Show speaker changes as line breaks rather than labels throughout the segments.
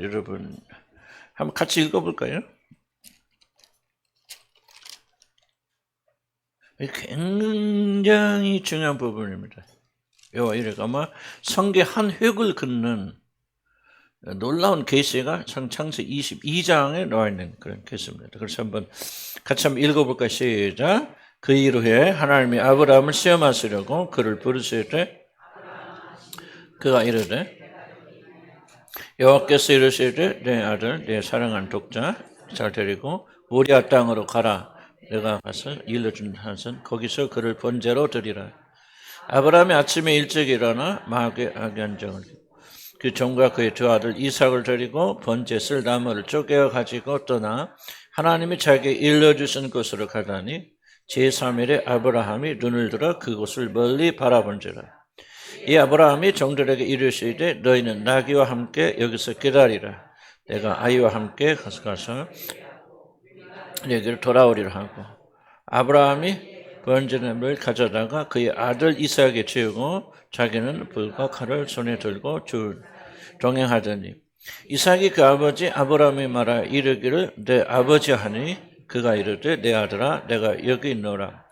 한번 여러분 한번 같이 읽어볼까요? 굉장히 중요한 부분입니다. 여호와 이레가 아마 성경 한 획을 긋는 놀라운 계시가 창세기 22장에 나와 있는 그런 계시입니다. 그래서 같이 한번 읽어볼까요? 시작. 그 이후에 하나님이 아브라함을 시험하시려고 그를 부르시되 그가 이르되 여호와께서 이르시되 내 아들 내 사랑하는 독자 잘 데리고 모리아 땅으로 가라. 내가 가서 일러준 한선 거기서 그를 번제로 드리라. 아브라함이 아침에 일찍 일어나 마하게 악연정을 그 종과 그의 두 아들 이삭을 데리고 번제 쓸 나무를 쪼개어 가지고 떠나 하나님이 자기에게 일러주신 곳으로 가다니 제3일에 아브라함이 눈을 들어 그곳을 멀리 바라본지라. 이 아브라함이 종들에게 이르시되 너희는 나귀와 함께 여기서 기다리라. 내가 아이와 함께 가서 여기를 돌아오리라 하고 아브라함이 번제나무를 가져다가 그의 아들 이삭에게 지우고 자기는 불과 칼을 손에 들고 동행하더니 이삭이 그 아버지 아브라함이 말하 이르기를 내 아버지 하니 그가 이르되 내 아들아 내가 여기 있노라.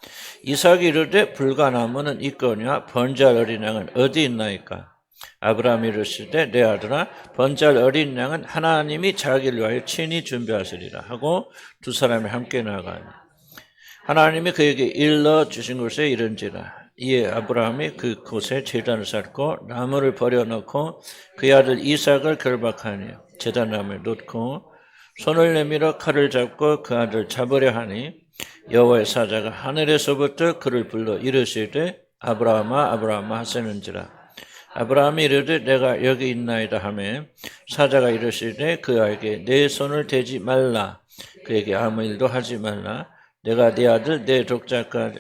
이삭이 이르되 불가나무는 있거니와 번제할 어린 양은 어디 있나이까. 아브라함이 이르시되 내 아들아 번제할 어린 양은 하나님이 자기를 위하여 친히 준비하시리라 하고 두 사람이 함께 나가니 하나님이 그에게 일러주신 곳에 이른지라. 이에 아브라함이 그곳에 제단을 쌓고 나무를 버려놓고 그의 아들 이삭을 결박하니 제단나무에 놓고 손을 내밀어 칼을 잡고 그 아들 잡으려 하니 여호와의 사자가 하늘에서부터 그를 불러 이르시되 아브라함아 아브라함아 하시는지라. 아브라함이 이르되 내가 여기 있나이다 하며 사자가 이르시되 그에게 내 손을 대지 말라. 그에게 아무 일도 하지 말라. 내가 네 아들 내 독자까지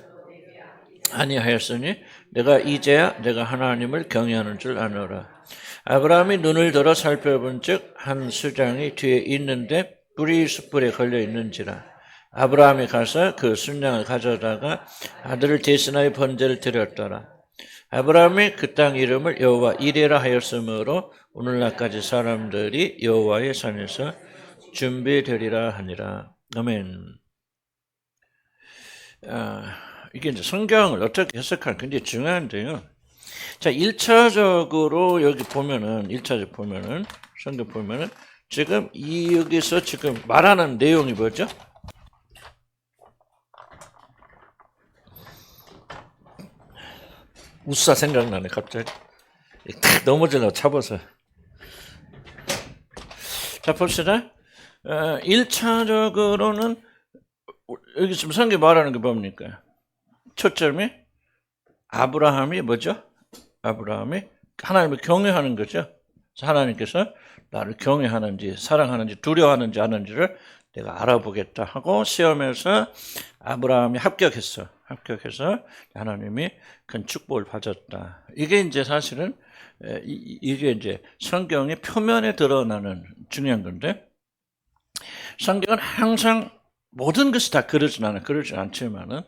아니하였으니 내가 이제야 내가 하나님을 경외하는 줄 아노라. 아브라함이 눈을 들어 살펴본즉 한 수장이 뒤에 있는데 뿔이 숯불에 걸려 있는지라. 아브라함이 가서 그 순양을 가져다가 아들을 대신하여 번제를 드렸더라. 아브라함이 그 땅 이름을 여호와 이레라 하였으므로 오늘날까지 사람들이 여호와의 산에서 준비되리라 하니라. 아멘. 이게 이제 성경을 어떻게 해석하는 굉장히 중요한데요. 자, 1차적으로 여기 보면은, 1차적 보면은, 성경 보면은, 지금 여기서 지금 말하는 내용이 뭐죠? 우사 생각나네, 갑자기. 탁 넘어지려고 잡아서. 자, 봅시다. 1차적으로는, 여기 지금 성경 말하는 게 뭡니까? 첫 점이 아브라함이 뭐죠? 아브라함이 하나님을 경외하는 거죠. 하나님께서 나를 경외하는지 사랑하는지 두려워하는지 아는지를 내가 알아보겠다 하고 시험에서 아브라함이 합격해서 하나님이 큰 축복을 받았다. 이게 이제 사실은 이게 이제 성경의 표면에 드러나는 중요한 건데 성경은 항상 모든 것이 다 그러진 않지만은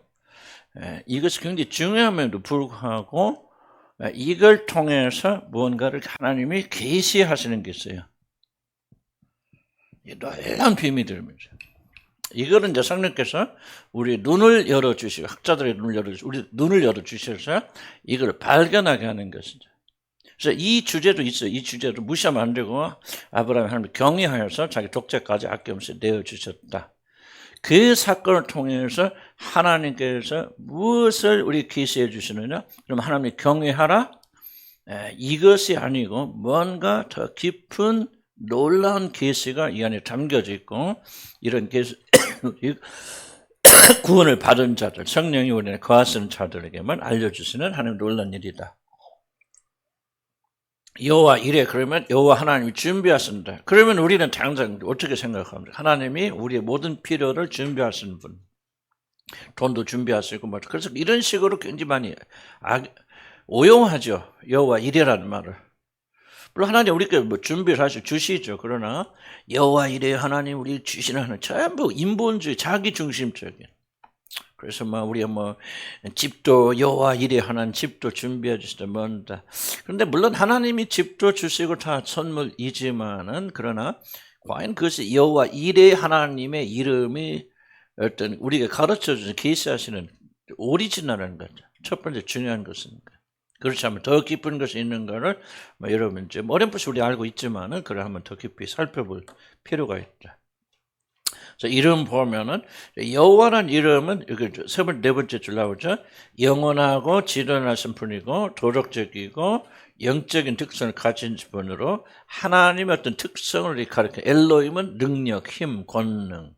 이것이 굉장히 중요함에도 불구하고 이걸 통해서 무언가를 하나님이 계시하시는 게 있어요. 놀라운 비밀들입니다. 이거는 이제 성령께서 우리 눈을 열어주시고 학자들의 눈을 열어주시고 우리 눈을 열어주셔서 이걸 발견하게 하는 것이죠. 그래서 이 주제도 있어요. 이 주제도 무시하면 안 되고 아브라함이 하나님을 경외하여서 자기 독자까지 아낌없이 내어주셨다. 그 사건을 통해서 하나님께서 무엇을 우리 계시해 주시느냐? 그럼 하나님을 경외하라? 이것이 아니고 뭔가 더 깊은 놀라운 계시가 이 안에 담겨져 있고 이런 계시 구원을 받은 자들, 성령이 우리 안에 거하시는 자들에게만 알려주시는 하나님의 놀라운 일이다. 여호와 이래 그러면 여호와 하나님이 준비하신다. 그러면 우리는 당장 어떻게 생각합니까? 하나님이 우리의 모든 필요를 준비하시는 분. 돈도 준비하시고 뭐 그래서 이런 식으로 굉장히 많이 오용하죠. 여호와 이래라는 말을. 물론 하나님 우리께 뭐 준비를 주시죠. 그러나 여호와 이래 하나님 우리 주시는 하나님 전부 인본주의 자기 중심적인 그래서 우리가 집도 여호와 이레 하나님 집도 준비해 주시다 뭔다. 그런데 물론 하나님이 집도 주시고 다 선물이지만은 그러나 과연 그것이 여호와 이레 하나님의 이름이 어떤 우리가 가르쳐 주신 계시하시는 오리지널한 거죠. 첫 번째 중요한 것은 그렇지 않으면 더 깊은 것이 있는가를 여러분 이제 어렴풋이 우리 알고 있지만은 그걸 한번 더 깊이 살펴볼 필요가 있다. 이름 보면은 여호와라는 이름은 여기 네 번째 줄 나오죠. 영원하고 지존하신 분이고 도덕적이고 영적인 특성을 가진 분으로 하나님의 어떤 특성을 가리켜 엘로힘은 능력, 힘, 권능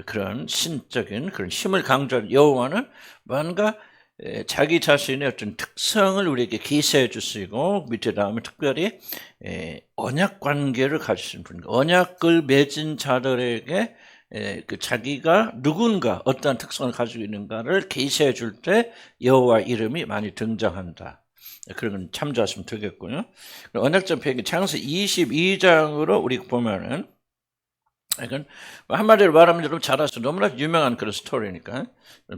그런 신적인 그런 힘을 강조하는 여호와는 뭔가 자기 자신의 어떤 특성을 우리에게 계시해 주시고 밑에 다음에 특별히 언약 관계를 가지신 분입니다. 언약을 맺은 자들에게 그 자기가 누군가 어떠한 특성을 가지고 있는가를 계시해 줄 때 여호와 이름이 많이 등장한다. 그런 건 참조하시면 되겠고요. 언약적 배경 창세 22장으로 우리 보면은 이건 한마디로 말하면 여러분 잘 아시는 너무나 유명한 그런 스토리니까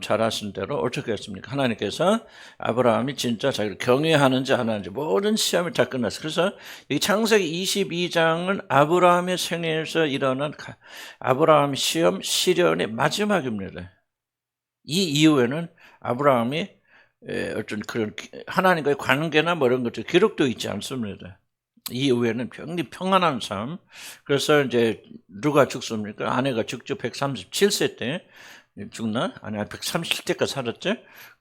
잘 아시는 대로 어떻게 했습니까? 하나님께서 아브라함이 진짜 자기를 경외하는지 안 하는지 모든 시험이 다 끝났어요. 그래서 이 창세기 22장은 아브라함의 생애에서 일어난 아브라함 시험 시련의 마지막입니다. 이 이후에는 아브라함이 어떤 그런 하나님과의 관계나 이런 것들 기록도 있지 않습니다. 이후에는 굉장히 평안한 삶. 그래서 이제 누가 죽습니까? 아내가 직접 137세 때 죽나? 아니 137때까지 살았죠.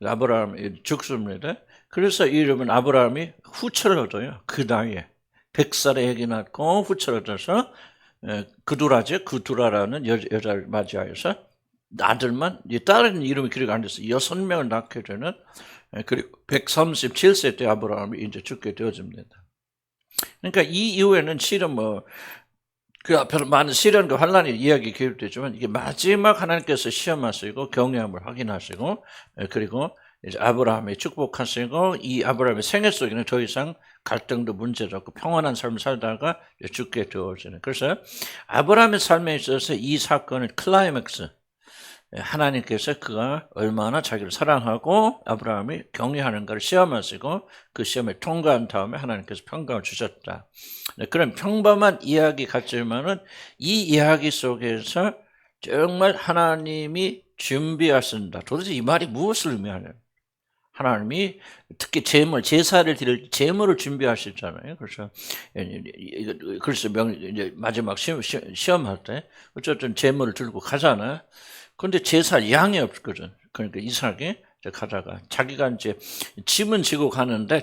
아브라함이 죽습니다. 그래서 이름은 아브라함이 후처를 얻어요. 그 나이에 100살에 애기 낳고 후처를 얻어서 그두라죠. 그두라라는 여자를 맞이하여서 아들만 다른 이름이 기록 안 돼서 6명을 낳게 되는 그리고 137세 때 아브라함이 이제 죽게 되어집니다. 그러니까 이 이후에는 실은 그 앞에 많은 시련과 환란의 이야기 기록되지만 이게 마지막 하나님께서 시험하시고 경외함을 확인하시고 그리고 이제 아브라함의 축복하시고 이 아브라함의 생애 속에는 더 이상 갈등도 문제도 없고 평안한 삶을 살다가 죽게 되어지는. 그래서 아브라함의 삶에 있어서 이 사건은 클라이맥스. 하나님께서 그가 얼마나 자기를 사랑하고 아브라함이 경외하는가를 시험하시고 그 시험에 통과한 다음에 하나님께서 평강을 주셨다. 그런 평범한 이야기 같지만은 이 이야기 속에서 정말 하나님이 준비하신다. 도대체 이 말이 무엇을 의미하냐? 하나님이 특히 제사를 드릴 제물을 준비하셨잖아요. 그래서 이제 마지막 시험할 때 어쨌든 제물을 들고 가잖아요. 그런데 제사 양이 없거든. 그러니까 이삭이 가다가 자기가 이제 짐은 지고 가는데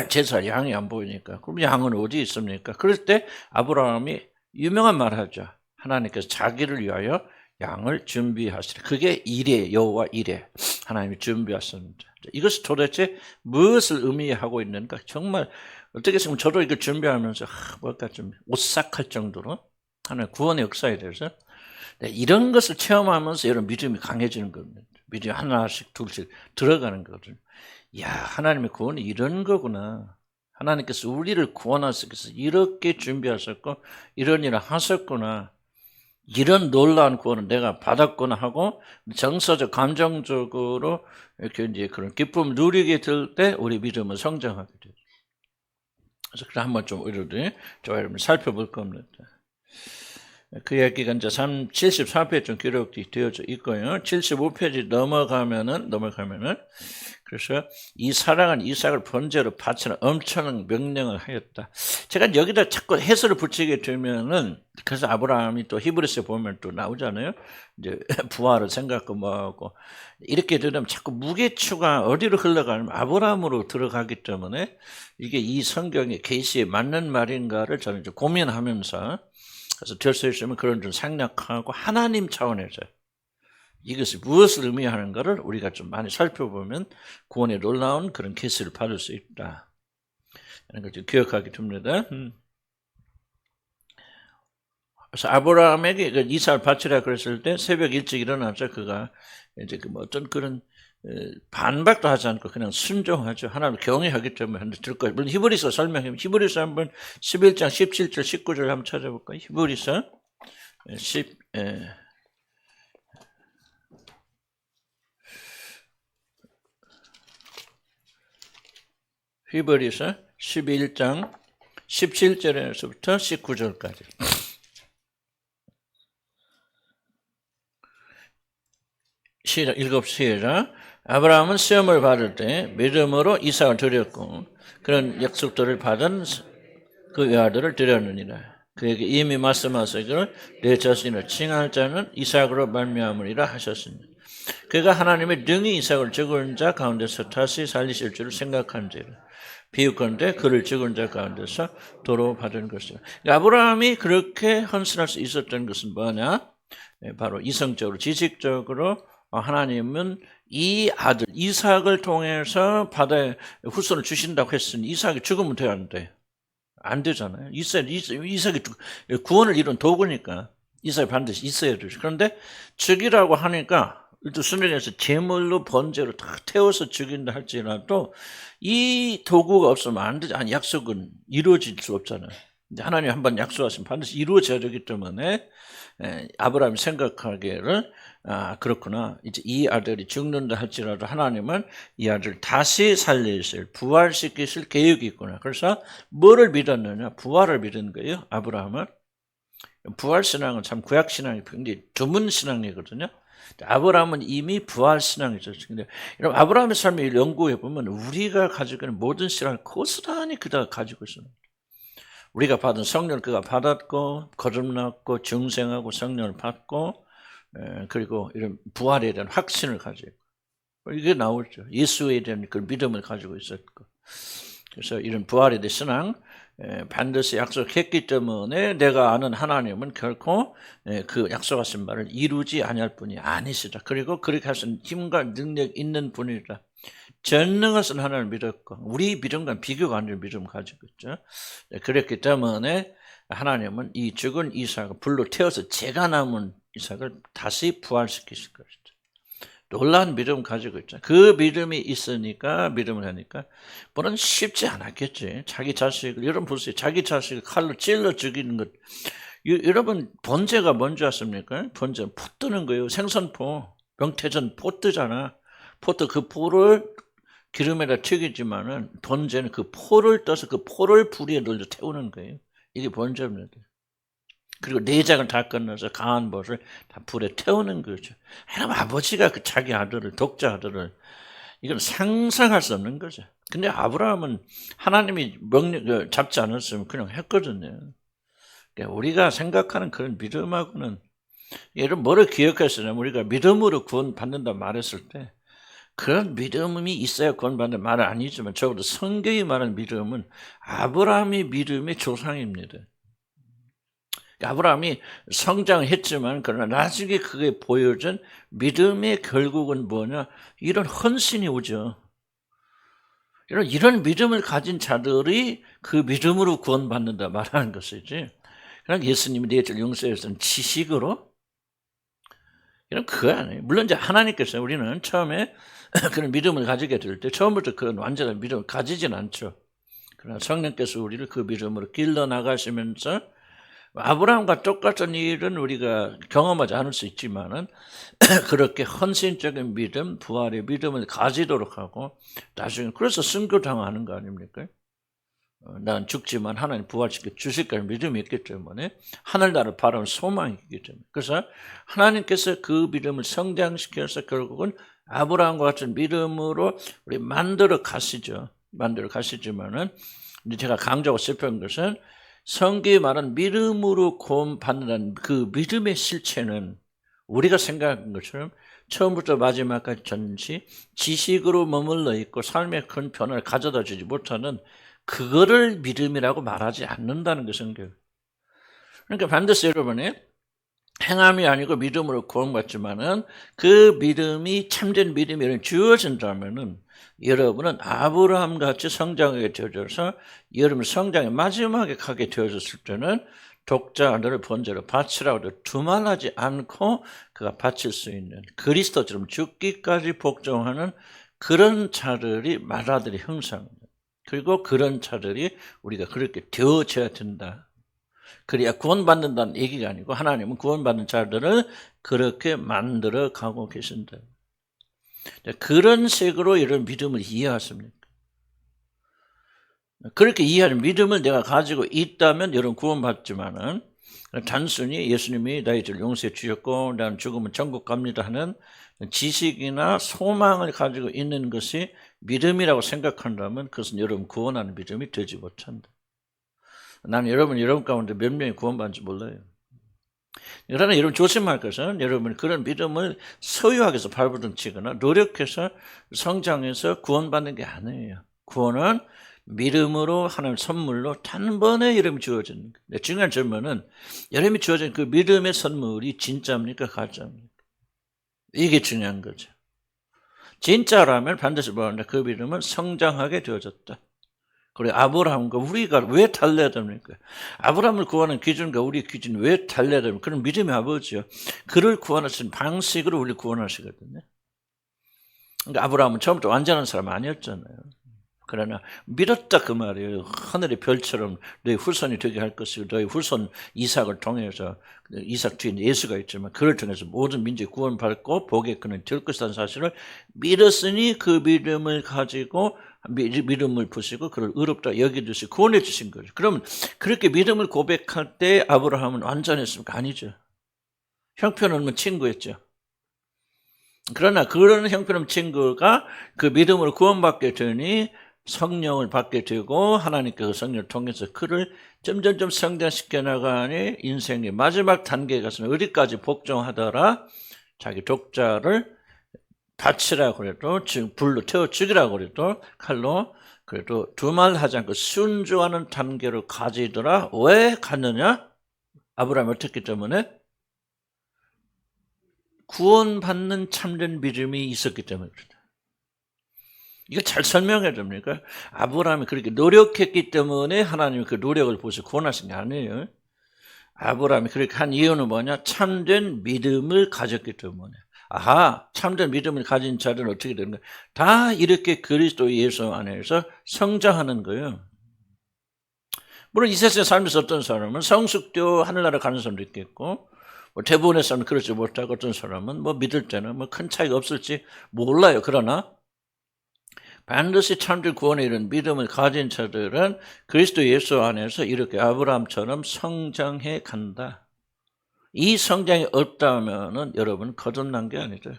제사 양이 안 보이니까 그럼 양은 어디 있습니까? 그럴 때 아브라함이 유명한 말 하죠. 하나님께서 자기를 위하여 양을 준비하시라. 그게 이레 여호와 이레 하나님이 준비하셨습니다. 이것이 도대체 무엇을 의미하고 있는가? 정말 어떻게 보면 저도 이걸 준비하면서 뭘까 좀 오싹할 정도로 하나님 구원의 역사에 대해서 이런 것을 체험하면서 여러분 믿음이 강해지는 겁니다. 믿음이 하나씩 둘씩 들어가는 거거든요. 야, 하나님의 구원이 이런 거구나. 하나님께서 우리를 구원하시기 위해서 이렇게 준비하셨고 이런 일을 하셨구나. 이런 놀라운 구원을 내가 받았구나 하고 정서적, 감정적으로 이렇게 이제 그런 기쁨을 누리게 될 때 우리 믿음은 성장하게 돼요. 그래서 한번 좀 우리들 여러분 살펴볼 겁니다. 그 얘기가 이제 74페이지 좀 기록이 되어져 있고요. 75페이지 넘어가면은 그래서 이 사랑은 이삭을 번제로 바치는 엄청난 명령을 하였다. 제가 여기다 자꾸 해설을 붙이게 되면은 그래서 아브라함이 또 히브리서에 보면 또 나오잖아요. 이제 부활을 생각하고 뭐하고 이렇게 되면 자꾸 무게추가 어디로 흘러가면 아브라함으로 들어가기 때문에 이게 이 성경의 계시에 맞는 말인가를 저는 이제 고민하면서 그래서 될 수 있으면 그런 좀 생략하고 하나님 차원에서 이것이 무엇을 의미하는가를 우리가 좀 많이 살펴보면 구원에 놀라운 그런 계시를 받을 수 있다. 이런 걸 좀 기억하게 됩니다. 그래서 아브라함에게 이삭을 바치라 그랬을 때 새벽 일찍 일어나서 그가 이제 어떤 그런 반박도 하지 않고 그냥 순종하죠. 하나님을 경외하기 때문에 들 거예요. 물론 히브리서 설명해. 히브리서 한번 11장 17절 19절 한번 찾아볼까요? 히브리서 10 히브리서 11장 17절에서부터 19절까지. 시작, 시작. 아브라함은 시험을 받을 때 믿음으로 이삭을 드렸고 그런 약속들을 받은 그 외아들을 드렸느니라. 그에게 이미 말씀하시기를 내 자신을 칭할 자는 이삭으로 말미암으리라 하셨으니 그가 하나님의 능히 이삭을 죽은 자 가운데서 다시 살리실 줄을 생각한지라. 비유컨대 그를 죽은 자 가운데서 도로 받은 것이라. 아브라함이 그렇게 헌신할 수 있었던 것은 뭐냐? 바로 이성적으로 지식적으로 하나님은 이 아들 이삭을 통해서 바다에 후손을 주신다고 했으니 이삭이 죽으면 돼야 안 돼. 안 되잖아요. 이삭이 구원을 이룬 도구니까 이삭이 반드시 있어야 되죠. 그런데 죽이라고 하니까 또 순전해서 제물로 번제로 다 태워서 죽인다 할지라도 이 도구가 없으면 안 되지. 아니, 약속은 이루어질 수 없잖아요. 하나님 한번 약속하시면 반드시 이루어져야 되기 때문에 아브라함이 생각하기를 그렇구나. 이제 이 아들이 죽는다 할지라도 하나님은 이 아들을 다시 살리실, 부활시키실 계획이 있구나. 그래서 뭐를 믿었느냐? 부활을 믿은 거예요. 아브라함은. 부활신앙은 참 구약신앙이 굉장히 드문 신앙이거든요. 아브라함은 이미 부활신앙이죠. 근데 여러분, 아브라함의 삶을 연구해 보면 우리가 가지고 있는 모든 신앙을 고스란히 그다가 가지고 있습니다. 우리가 받은 성령을 그가 받았고 거듭났고 중생하고 성령을 받고 그리고 이런 부활에 대한 확신을 가지고 이게 나오죠. 예수에 대한 그 믿음을 가지고 있었고 그래서 이런 부활에 대한 신앙 반드시 약속했기 때문에 내가 아는 하나님은 결코 그 약속하신 바를 이루지 아니할 분이 아니시다. 그리고 그렇게 하신 힘과 능력 있는 분이다. 전능하신 하나님을 믿었고 우리 믿음과 비교가 안 되는 믿음을 가지고 있죠. 그랬기 때문에 하나님은 이 죽은 이삭을 불로 태워서 죄가 남은 이삭을 다시 부활시키실 것이다. 놀라운 믿음을 가지고 있죠. 그 믿음이 있으니까 믿음을 하니까 물론 쉽지 않았겠지. 자기 자식을 여러분 보세요. 자기 자식을 칼로 찔러 죽이는 것. 여러분 번제가 뭔지 아십니까? 번제 포 뜨는 거예요. 생선포. 명태전 포 뜨잖아. 포 뜨 그 포를 기름에다 튀기지만은 번제는 그 포를 떠서 그 포를 불 위에 돌려 태우는 거예요. 이게 번제입니다. 그리고 내장을 다 끊어서 강한 것을 다 불에 태우는 거죠. 하나님 아버지가 그 자기 아들을 독자 아들을 이건 상상할 수 없는 거죠. 근데 아브라함은 하나님이 명령 잡지 않았으면 그냥 했거든요. 그러니까 우리가 생각하는 그런 믿음하고는 이런 뭐를 기억했으냐면 우리가 믿음으로 구원 받는다 말했을 때 그런 믿음이 있어야 구원받는 말은 아니지만 적어도 성경이 말하는 믿음은 아브라함의 믿음의 조상입니다. 아브라함이 성장했지만 그러나 나중에 그게 보여준 믿음의 결국은 뭐냐? 이런 헌신이 오죠. 이런 믿음을 가진 자들이 그 믿음으로 구원받는다 말하는 것이지. 그러니까 예수님이 너희들 용서해서는 지식으로 이런 그거 아니에요. 물론 이제 하나님께서 우리는 처음에 그런 믿음을 가지게 될 때 처음부터 그런 완전한 믿음을 가지진 않죠. 그러나 성령께서 우리를 그 믿음으로 길러 나가시면서 아브라함과 똑같은 일은 우리가 경험하지 않을 수 있지만은 그렇게 헌신적인 믿음, 부활의 믿음을 가지도록 하고 나중에 그래서 순교당하는 거 아닙니까? 난 죽지만 하나님 부활시켜 주실 거라는 믿음이 있기 때문에 하늘나라를 바라는 소망이 있기 때문에 그래서 하나님께서 그 믿음을 성장시켜서 결국은 아브라함과 같은 믿음으로 우리 만들어 가시죠. 만들어 가시지만은 제가 강조하고 싶은 것은 성경이 말한 믿음으로 구원받는다는 그 믿음의 실체는 우리가 생각한 것처럼 처음부터 마지막까지 전시 지식으로 머물러 있고 삶의 큰 변화를 가져다 주지 못하는 그거를 믿음이라고 말하지 않는다는 게 성경. 그러니까 반드시 여러분이 행함이 아니고 믿음으로 구원받지만은 그 믿음이 참된 믿음이 주어진다면은 여러분은 아브라함 같이 성장하게 되어져서 여러분 성장의 마지막에 가게 되어졌을 때는 독자 아들을 번제로 바치라고 두말하지 않고 그가 바칠 수 있는 그리스도처럼 죽기까지 복종하는 그런 자들이 마라들의 형상입니다. 그리고 그런 자들이 우리가 그렇게 되어져야 된다. 그래야 구원받는다는 얘기가 아니고 하나님은 구원받는 자들을 그렇게 만들어 가고 계신다. 그런 식으로 이런 믿음을 이해하십니까? 그렇게 이해하는 믿음을 내가 가지고 있다면 여러분 구원받지만은 단순히 예수님이 나의 죄를 용서해 주셨고 난 죽으면 천국 갑니다 하는 지식이나 소망을 가지고 있는 것이 믿음이라고 생각한다면 그것은 여러분 구원하는 믿음이 되지 못한다. 나는 여러분 가운데 몇 명이 구원받는지 몰라요. 그러나 여러분 조심할 것은 여러분 그런 믿음을 소유하기 위해서 발버둥 치거나 노력해서 성장해서 구원받는 게 아니에요. 구원은 믿음으로 하나님 선물로 단번에 여러분이 주어지는 거예요. 중요한 질문은 여러분이 주어진 그 믿음의 선물이 진짜입니까 가짜입니까? 이게 중요한 거죠. 진짜라면 반드시 뭐하는데 그 믿음은 성장하게 되어졌다. 그리고 아브라함과 우리가 왜 달라야 됩니까? 아브라함을 구하는 기준과 우리 기준이 왜 달라야 됩니까? 그런 믿음의 아버지요. 그를 구원하신 방식으로 우리를 구원하시거든요. 그러니까 아브라함은 처음부터 완전한 사람 아니었잖아요. 그러나 믿었다 그 말이에요. 하늘의 별처럼 너희 후손이 되게 할 것이고 너희 후손 이삭을 통해서 이삭 뒤에 예수가 있지만 그를 통해서 모든 민족이 구원받고 복의 근원이 될 것이라는 사실을 믿었으니 그 믿음을 가지고 믿음을 부시고 그를 의롭다 여기듯이 구원해 주신 거죠. 그러면 그렇게 믿음을 고백할 때 아브라함은 완전했습니까? 아니죠. 형편없는 친구였죠. 그러나 그런 형편없는 친구가 그 믿음으로 구원받게 되니 성령을 받게 되고 하나님께 그 성령을 통해서 그를 점점점 성장시켜 나가니 인생의 마지막 단계에 가서는 어디까지 복종하더라 자기 독자를 바치라고 그래도 불로 태워 죽이라고 그래도 칼로 그래도 두말 하지 않고 순종하는 단계로 가지더라. 왜 갔느냐? 아브라함이 어떻기 때문에? 구원받는 참된 믿음이 있었기 때문에 그렇다. 이거 잘 설명해야 됩니까? 아브라함이 그렇게 노력했기 때문에 하나님이 그 노력을 보셔서 구원하신 게 아니에요. 아브라함이 그렇게 한 이유는 뭐냐? 참된 믿음을 가졌기 때문에. 아하, 참된 믿음을 가진 자들은 어떻게 되는 거야? 다 이렇게 그리스도 예수 안에서 성장하는 거예요. 물론 이 세상에 살면서 어떤 사람은 성숙되어 하늘나라 가는 사람도 있겠고 뭐 대부분의 사람은 그렇지 못하고 어떤 사람은 뭐 믿을 때는 뭐 큰 차이가 없을지 몰라요. 그러나 반드시 참된 구원에 이른 믿음을 가진 자들은 그리스도 예수 안에서 이렇게 아브라함처럼 성장해 간다. 이 성장이 없다면은 여러분 거듭난 게 아니다.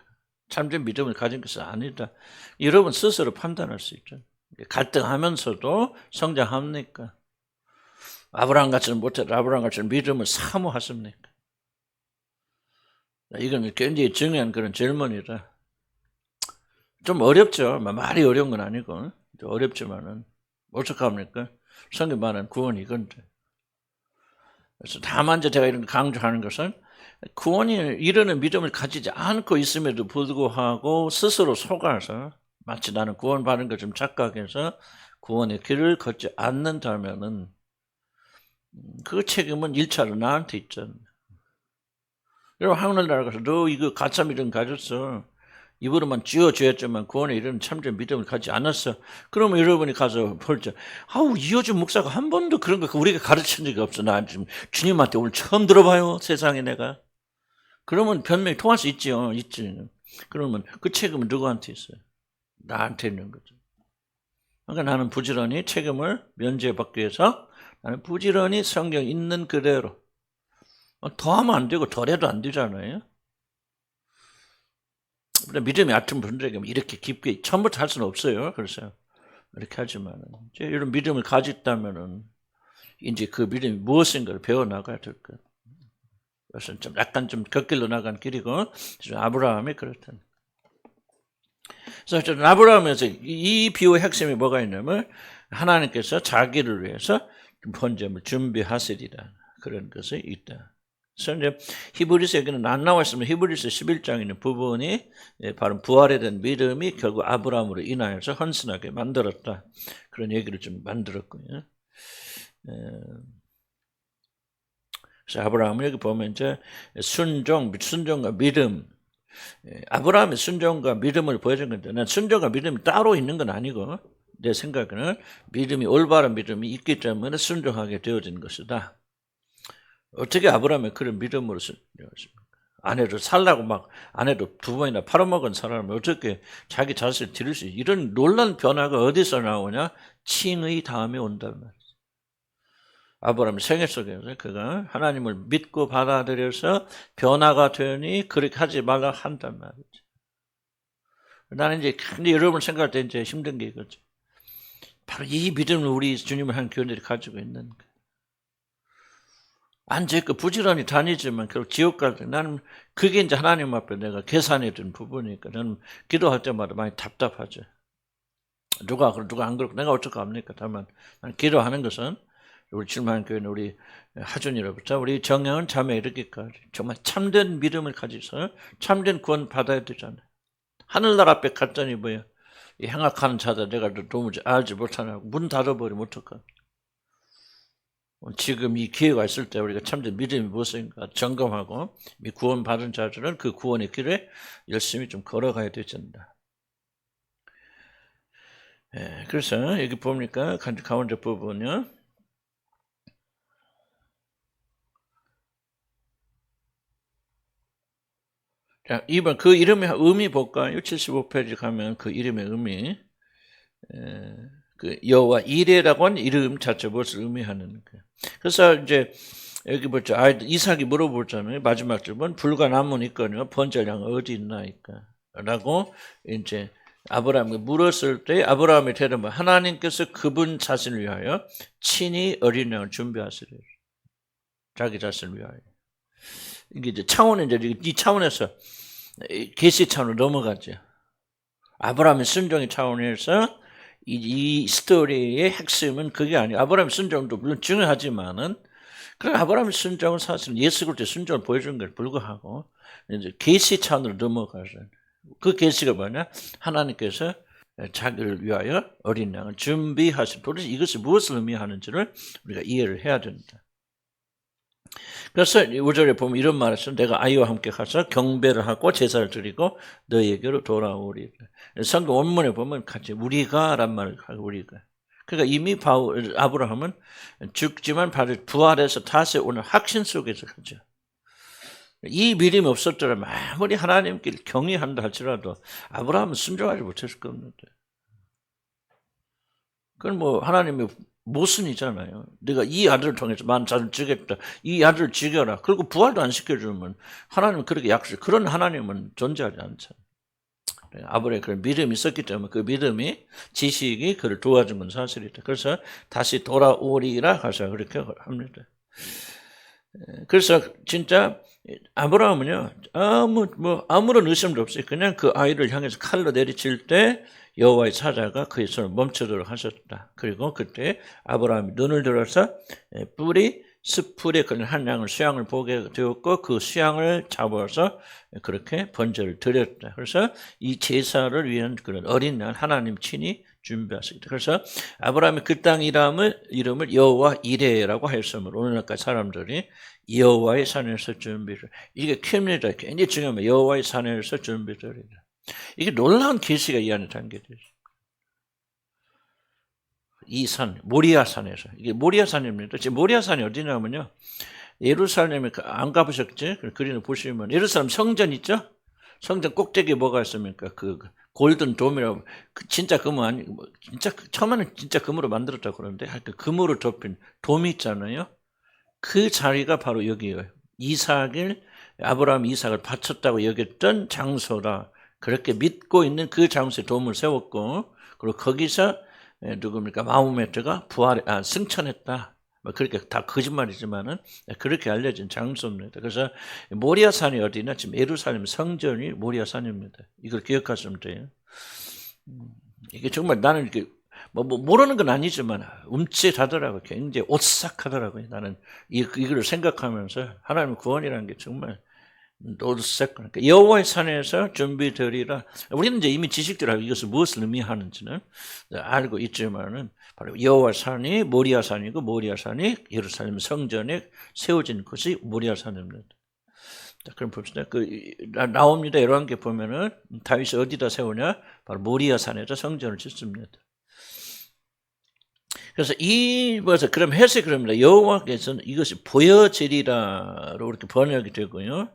참된 믿음을 가진 것은 아니다. 여러분 스스로 판단할 수 있죠. 갈등하면서도 성장합니까? 아브라함같이는 못해도 아브라함같이 믿음을 사모하십니까? 이건 굉장히 중요한 그런 질문이라. 좀 어렵죠. 말이 어려운 건 아니고 어렵지만은 어떡합니까? 성경 말하는 구원이 이건데. 그래서 다만 제가 이런 강조하는 것은 구원이 이르는 믿음을 가지지 않고 있음에도 불구하고 스스로 속아서 마치 나는 구원받은 것 좀 착각해서 구원의 길을 걷지 않는다면은 그 책임은 1차로 나한테 있잖아요. 여러분 하늘나라 가서 너 이거 가짜 믿음 가졌어. 입으로만 쥐어줘야지만 구원에 이르는 참된 믿음을 가지 않았어. 그러면 여러분이 가서 볼 때 아우 이어준 목사가 한 번도 그런 거 우리가 가르친 적이 없어. 나 지금 주님한테 오늘 처음 들어봐요. 세상에 내가. 그러면 변명이 통할 수 있지요. 있지. 그러면 그 책임은 누구한테 있어요? 나한테 있는 거죠. 그러니까 나는 부지런히 책임을 면제받기 위해서 나는 부지런히 성경 있는 그대로 더하면 안 되고 덜해도 안 되잖아요. 믿음이 얕은 분들에게 이렇게 깊게 처음부터 할 수는 없어요. 그래서 이렇게 하지만 이런 믿음을 가졌다면은 이제 그 믿음이 무엇인가를 배워 나가야 될 거예요. 그래서 좀 약간 좀 곁길로 나간 길이고 아브라함이 그렇다. 그래서 아브라함에서 이 비유의 핵심이 뭐가 있냐면 하나님께서 자기를 위해서 번제물 준비하시리라 그런 것이 있다. 그래서 이제 히브리서 여기는 안 나와 있으면 히브리서 11장에 있는 부분이 바로 부활에 대한 믿음이 결국 아브라함으로 인하여서 헌신하게 만들었다. 그런 얘기를 좀 만들었고요. 그래서 아브라함은 여기 보면 이제 순종과 믿음. 아브라함의 순종과 믿음을 보여준 건데 난 순종과 믿음이 따로 있는 건 아니고 내 생각에는 믿음이 올바른 믿음이 있기 때문에 순종하게 되어진 것이다. 어떻게 아브라함이 그런 믿음으로 순종했습니까? 아내를 살라고 막 아내도 2번이나 팔아먹은 사람은 어떻게 자기 자신을 드릴 수 있어? 이런 놀라운 변화가 어디서 나오냐? 칭의 다음에 온단 말이야. 아브라함 생애 속에서 그가 하나님을 믿고 받아들여서 변화가 되니 그렇게 하지 말라 한단 말이지. 나는 이제 근데 여러분 생각할 때 이제 힘든 게 이거죠. 바로 이 믿음을 우리 주님을 한 교회들이 가지고 있는 거예요. 앉아있고 부지런히 다니지만 결국 지옥 갈 때 나는 그게 이제 하나님 앞에 내가 계산해 둔 부분이니까 저는 기도할 때마다 많이 답답하죠. 누가 안 그렇고 내가 어떡합니까? 다만 난 기도하는 것은 우리 출마한 교회는 우리 하준이로부터 우리 정영은 자매 이르기까지 정말 참된 믿음을 가지서 참된 구원 받아야 되잖아요. 하늘나라 앞에 갔더니 뭐야? 이 행악하는 자들 내가 도무지 알지 못하나 문 닫아버리면 어떡합니까? 지금 이 기회가 있을 때 우리가 참된 믿음이 무엇인가 점검하고 구원 받은 자들은 그 구원의 길에 열심히 좀 걸어가야 되잖아. 그래서 여기 보니까 가운데 부분이요. 자, 2번 그 이름의 의미 볼까요? 75페이지 가면 그 이름의 의미 그 여호와 이레라고 하는 이름 자체 무엇을 의미하는 거예요. 그래서 이제 여기 보죠. 이삭이 물어보잖아요. 마지막 질문 불과 남은 있거니와 번제량 어디 있나이까? 라고 이제 아브라함이 물었을 때 아브라함이 대답은 하나님께서 그분 자신을 위하여 친히 어린 양을 준비하시리라. 자기 자신을 위하여. 이게 이제 이 차원에서 계시 차원으로 넘어가죠. 아브라함의 순종의 차원에서 이 스토리의 핵심은 그게 아니에요. 아브라함의 순종도 물론 중요하지만은 그럼 아브라함의 순종은 사실 예수 그리스도의 순종을 보여준 걸 불구하고 이제 계시 차원으로 넘어가서 그 계시가 뭐냐? 하나님께서 자기를 위하여 어린 양을 준비하신 도대체 이것이 무엇을 의미하는지를 우리가 이해를 해야 된다. 그래서 5절에 보면 이런 말을 했어요. 내가 아이와 함께 가서 경배를 하고 제사를 드리고 너희에게로 돌아오리라. 성경 원문에 보면 같이 우리가 란 말을 하고 우리가. 그러니까 이미 아브라함은 죽지만 부활해서 다시 오는 확신 속에서 가죠. 이 믿음이 없었더라면 아무리 하나님께 경외한다 할지라도 아브라함은 순종하지 못했을 겁니다. 그건 뭐 하나님의 모순이잖아요. 내가 이 아들을 통해서 많은 자를 주겠다. 이 아들을 죽여라. 그리고 부활도 안 시켜주면 하나님은 그렇게 약속. 그런 하나님은 존재하지 않잖아요. 아브라함에 그런 믿음이 있었기 때문에 그 믿음이 지식이 그를 도와준 건 사실이다. 그래서 다시 돌아오리라 하셔 그렇게 합니다. 그래서 진짜 아브라함은요 아무런 의심도 없이 그냥 그 아이를 향해서 칼로 내리칠 때 여호와의 사자가 그의 손을 멈추도록 하셨다. 그리고 그때 아브라함이 눈을 들어서 숯불에 걸린 한 양을 수양을 보게 되었고 그 수양을 잡아서 그렇게 번제를 드렸다. 그래서 이 제사를 위한 그런 어린 양 하나님 친히 준비하셨다. 그래서 아브라함이 그 땅 이름을 여호와 이레라고 했으므로 오늘날까지 사람들이 여호와의 산에서 준비를 이게 킵니다. 굉장히 중요합니다. 여호와의 산에서 준비를 이게 놀라운 계시가 이 안에 담겨져 있어요. 이 산, 모리아산에서. 이게 모리아산입니다. 지금 모리아산이 어디냐면요. 예루살렘에 안 가보셨지? 그림을 보시면 예루살렘 성전 있죠? 성전 꼭대기에 뭐가 있습니까? 그 골든 돔이라고 진짜 금은 아니 진짜 처음에는 진짜 금으로 만들었다고 그러는데 하여튼 금으로 덮인 돔이 있잖아요. 그 자리가 바로 여기예요. 아브라함 이삭을 바쳤다고 여겼던 장소라. 그렇게 믿고 있는 그 장소에 돔을 세웠고 그리고 거기서 누굽니까? 마호메트가 승천했다. 그렇게 다 거짓말이지만은 그렇게 알려진 장소입니다. 그래서 모리아산이 어디냐? 지금 예루살렘 성전이 모리아산입니다. 이걸 기억하시면 돼요. 이게 정말 나는 이렇게 모르는 건 아니지만 움찔하더라고요. 굉장히 오싹하더라고요. 나는 이걸 생각하면서 하나님의 구원이라는 게 정말 그러니까 여호와의 산에서 준비되리라. 우리는 이제 이미 지식대로 이것을 무엇을 의미하는지는 알고 있지만은 바로 여호와 산이 모리아산이고 모리아산이 예루살렘 성전에 세워진 것이 모리아산입니다. 자, 그럼 봅시다. 나옵니다. 열왕기 보면은 다윗이 어디다 세우냐? 바로 모리아산에서 성전을 짓습니다. 그래서 그럼 해석이 그럽니다. 여호와께서는 이것이 보여지리라로 이렇게 번역이 되고요.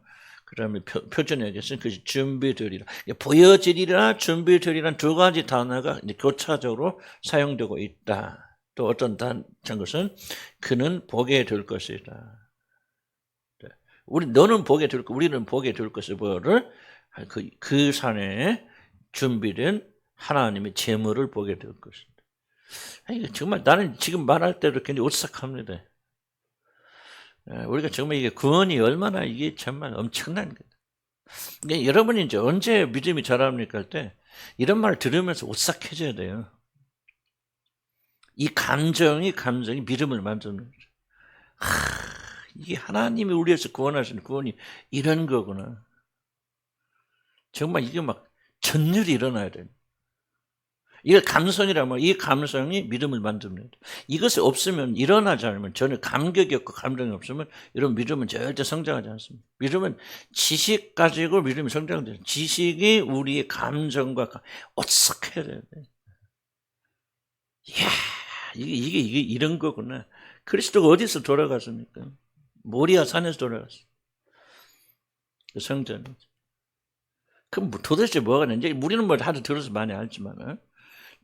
그다음에 표준역에서는 그것이 준비되리라. 보여지리라, 준비되리라는 두 가지 단어가 이제 교차적으로 사용되고 있다. 또 어떤 것은 그는 보게 될 것이다. 너는 보게 될 것, 우리는 보게 될 것을 뭐를 그 산에 준비된 하나님의 재물을 보게 될 것이다. 정말 나는 지금 말할 때도 굉장히 오싹합니다. 우리가 정말 이게 구원이 얼마나 이게 정말 엄청난 거예요. 여러분이 이제 언제 믿음이 자랍니까 할 때 이런 말을 들으면서 오싹해져야 돼요. 이 감정이 믿음을 만듭니다. 이게 하나님이 우리에서 구원하시는 구원이 이런 거구나. 정말 이게 막 전율이 일어나야 돼요. 이게 감성이라면 이 감성이 믿음을 만듭니다. 이것이 없으면 일어나지 않으면 전혀 감격이 없고 감동이 없으면 이런 믿음은 절대 성장하지 않습니다. 믿음은 지식 가지고 믿음이 성장돼요. 지식이 우리의 감정과 오싹해야 돼요. 이야, 이게 이런 거구나. 그리스도가 어디서 돌아갔습니까? 모리아 산에서 돌아갔어요. 그 성전. 그럼 도대체 뭐가 있는지 우리는 뭐 다들 들어서 많이 알지만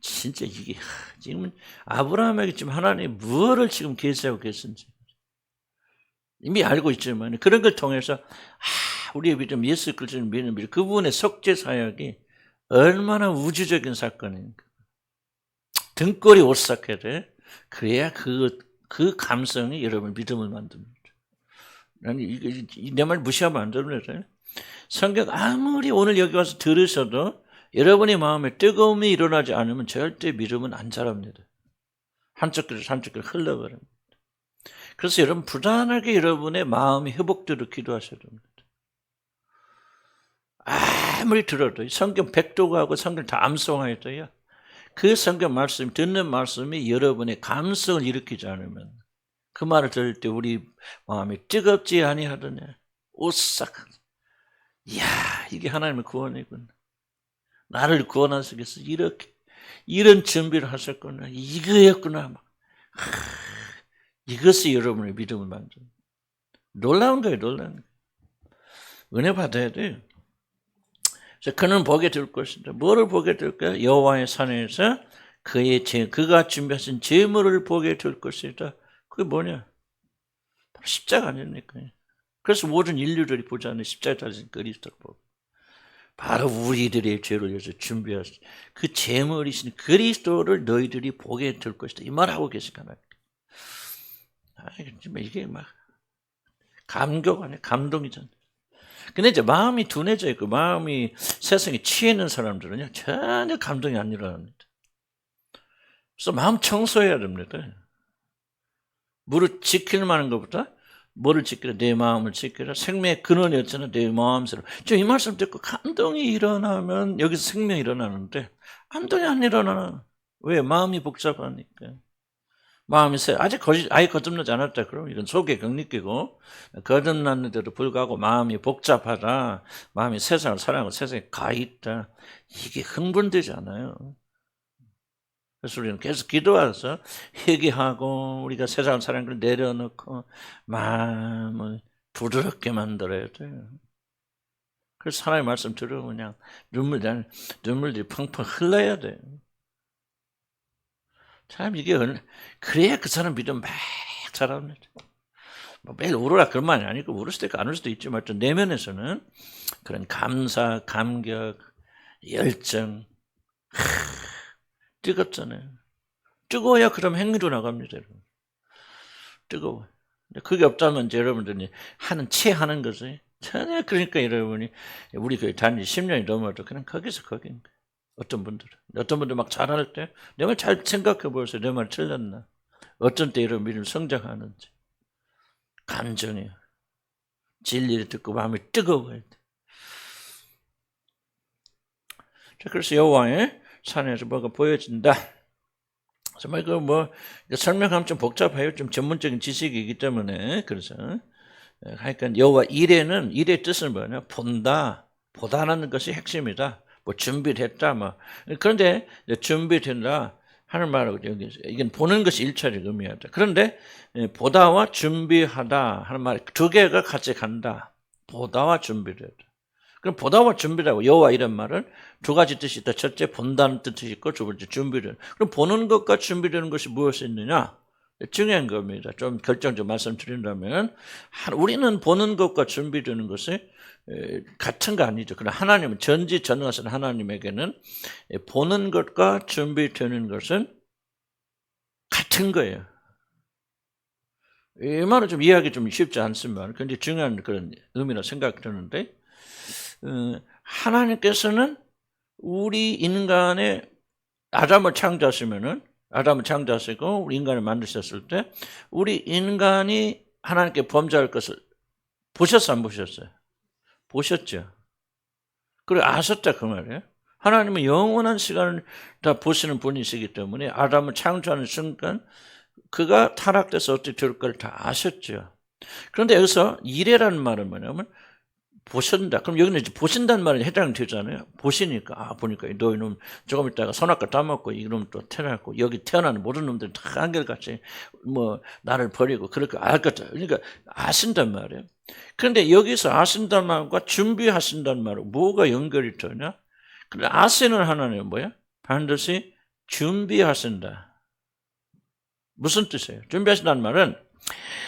진짜 이게 지금 아브라함에게 지금 하나님이 무엇을 지금 계시하고 계신지 이미 알고 있지만 그런 걸 통해서 우리의 믿음, 예수 그리스도를 믿는 믿음, 그분의 속죄 사역이 얼마나 우주적인 사건인가. 등골이 오싹해야 돼. 그래야 그 감성이 여러분 믿음을 만듭니다. 내 말 무시하면 안 됩니다. 성경 아무리 오늘 여기 와서 들으셔도 여러분의 마음에 뜨거움이 일어나지 않으면 절대 믿음은 안 자랍니다. 한쪽 길에서 한쪽 길로 흘러버립니다. 그래서 여러분 부단하게 여러분의 마음이 회복되도록 기도하셔야 됩니다. 아무리 들어도 성경 백독하고 성경 다 암송하여도요. 그 성경 말씀, 듣는 말씀이 여러분의 감성을 일으키지 않으면 그 말을 들을 때 우리 마음이 뜨겁지 아니하더냐. 오싹. 이야, 이게 하나님의 구원이구나. 나를 구원하시기 위해서 이런 준비를 하셨구나. 이거였구나. 이것이 여러분의 믿음을 만듭니다. 놀라운 거예요, 놀라운 거예요. 은혜 받아야 돼요. 그래서 그는 보게 될 것이다. 뭐를 보게 될까요? 여호와의 산에서 그가 준비하신 재물을 보게 될 것이다. 그게 뭐냐? 바로 십자가 아닙니까? 그래서 모든 인류들이 보지 않는 십자가에 달린 그리스도를 보고 바로 우리들의 죄를 위해서 준비하신 그 재물이신 그리스도를 너희들이 보게 될 것이다. 이 말하고 계시잖아요. 이게 막 감격 아니야, 감동이잖아요. 근데 이제 마음이 둔해져 있고 마음이 세상에 취해 있는 사람들은요 전혀 감동이 안 일어납니다. 그래서 마음 청소해야 됩니다. 무릇 지킬 만한 것보다 뭐를 지키라? 내 마음을 지키라. 생명의 근원이었잖아. 내 마음스러워. 지금 이 말씀 듣고 감동이 일어나면 여기서 생명이 일어나는데 감동이 안 일어나. 왜? 마음이 복잡하니까. 마음이 아직 아예 거듭나지 않았다. 그럼 이건 속에 격리끼고 거듭났는데도 불구하고 마음이 복잡하다. 마음이 세상을 사랑하고 세상에 가있다. 이게 흥분되지 않아요. 그래서 우리는 계속 기도해서 회개하고 우리가 세상을 사랑하는 걸 내려놓고 마음을 부드럽게 만들어야 돼요. 그래서 하나님의 말씀 들으면 그냥 눈물들이 펑펑 흘러야 돼요. 참 이게 그래야 그 사람 믿음 막 자랍니다. 매일 울어라 그런 말이 아니고 울을 수도 있고 안 울 수도 있지만 내면에서는 그런 감사, 감격, 열정 뜨겁잖아요. 뜨거워야 그럼 행위로 나갑니다. 여러분. 뜨거워. 그게 없다면 이제 여러분들이 체하는 거지. 전혀 그러니까 여러분이 우리 교회 다닌 지 10년이 넘어도 그냥 거기서 거긴 거예요. 어떤 분들 막 잘할 때 내 말 잘 생각해 보세요. 내 말 틀렸나? 어떤 때 이런 믿음 성장하는지. 감정이에요. 진리를 듣고 마음이 뜨거워야 돼. 자, 그래서 여호와의 산에서 뭐가 보여진다. 정말 설명하면 좀 복잡해요. 좀 전문적인 지식이기 때문에. 그래서 하여간 여호와 일의 뜻은 뭐냐? 본다, 보다라는 것이 핵심이다. 준비를 했다. 그런데 준비된다 하는 말하고 이건 보는 것이 1차를 의미하다. 그런데 보다와 준비하다 하는 말 두 개가 같이 간다. 보다와 준비를 해야 돼. 그럼 보다와 준비라고 여호와 이런 말은 두 가지 뜻이 있다. 첫째 본다는 뜻이 있고 두 번째 준비를. 그럼 보는 것과 준비되는 것이 무엇이 있느냐? 중요한 겁니다. 좀 결정적으로 말씀드린다면 우리는 보는 것과 준비되는 것이 같은 거 아니죠. 그러나 하나님은 전지전능하신 하나님에게는 보는 것과 준비되는 것은 같은 거예요. 이 말은 좀 이해하기 좀 쉽지 않지만 굉장히 중요한 그런 의미라 생각이 드는데 하나님께서는 우리 인간의 아담을 창조하시고 우리 인간을 만드셨을 때 우리 인간이 하나님께 범죄할 것을 보셨어요, 안 보셨어요? 보셨죠. 그리고 아셨다 그 말이에요. 하나님은 영원한 시간을 다 보시는 분이시기 때문에 아담을 창조하는 순간 그가 타락돼서 어떻게 될 걸 다 아셨죠. 그런데 여기서 이래라는 말은 뭐냐면 보신다. 그럼 여기는 이제 보신다는 말에 해당되잖아요. 보시니까 보니까 너 이놈 조금 있다가 선악과 따먹고 이놈 또 태어났고 여기 태어나는 모든 놈들은 다 한결같이 뭐 나를 버리고 그렇게 알 거다. 그러니까 아신단 말이에요. 그런데 여기서 아신다는 말과 준비하신다는 말은 뭐가 연결이 되냐? 근데 아시는 하나님은 뭐야? 반드시 준비하신다. 무슨 뜻이에요? 준비하신다는 말은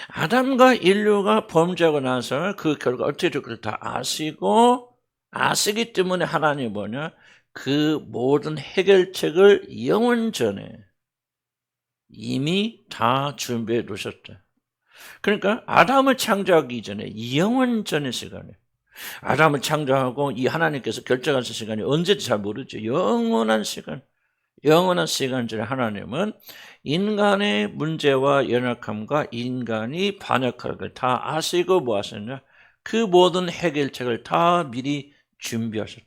아담과 인류가 범죄하고 나서 그 결과 어떻게 될 것을 다 아시기 때문에 하나님이 뭐냐? 그 모든 해결책을 영원 전에 이미 다 준비해 놓으셨다. 그러니까 아담을 창조하기 전에 영원 전의 시간에 아담을 창조하고 이 하나님께서 결정하신 시간이 언제인지 잘 모르죠. 영원한 시간 전에 하나님은 인간의 문제와 연약함과 인간이 반역할 걸 다 아시고 뭐 하셨냐? 그 모든 해결책을 다 미리 준비하셨다.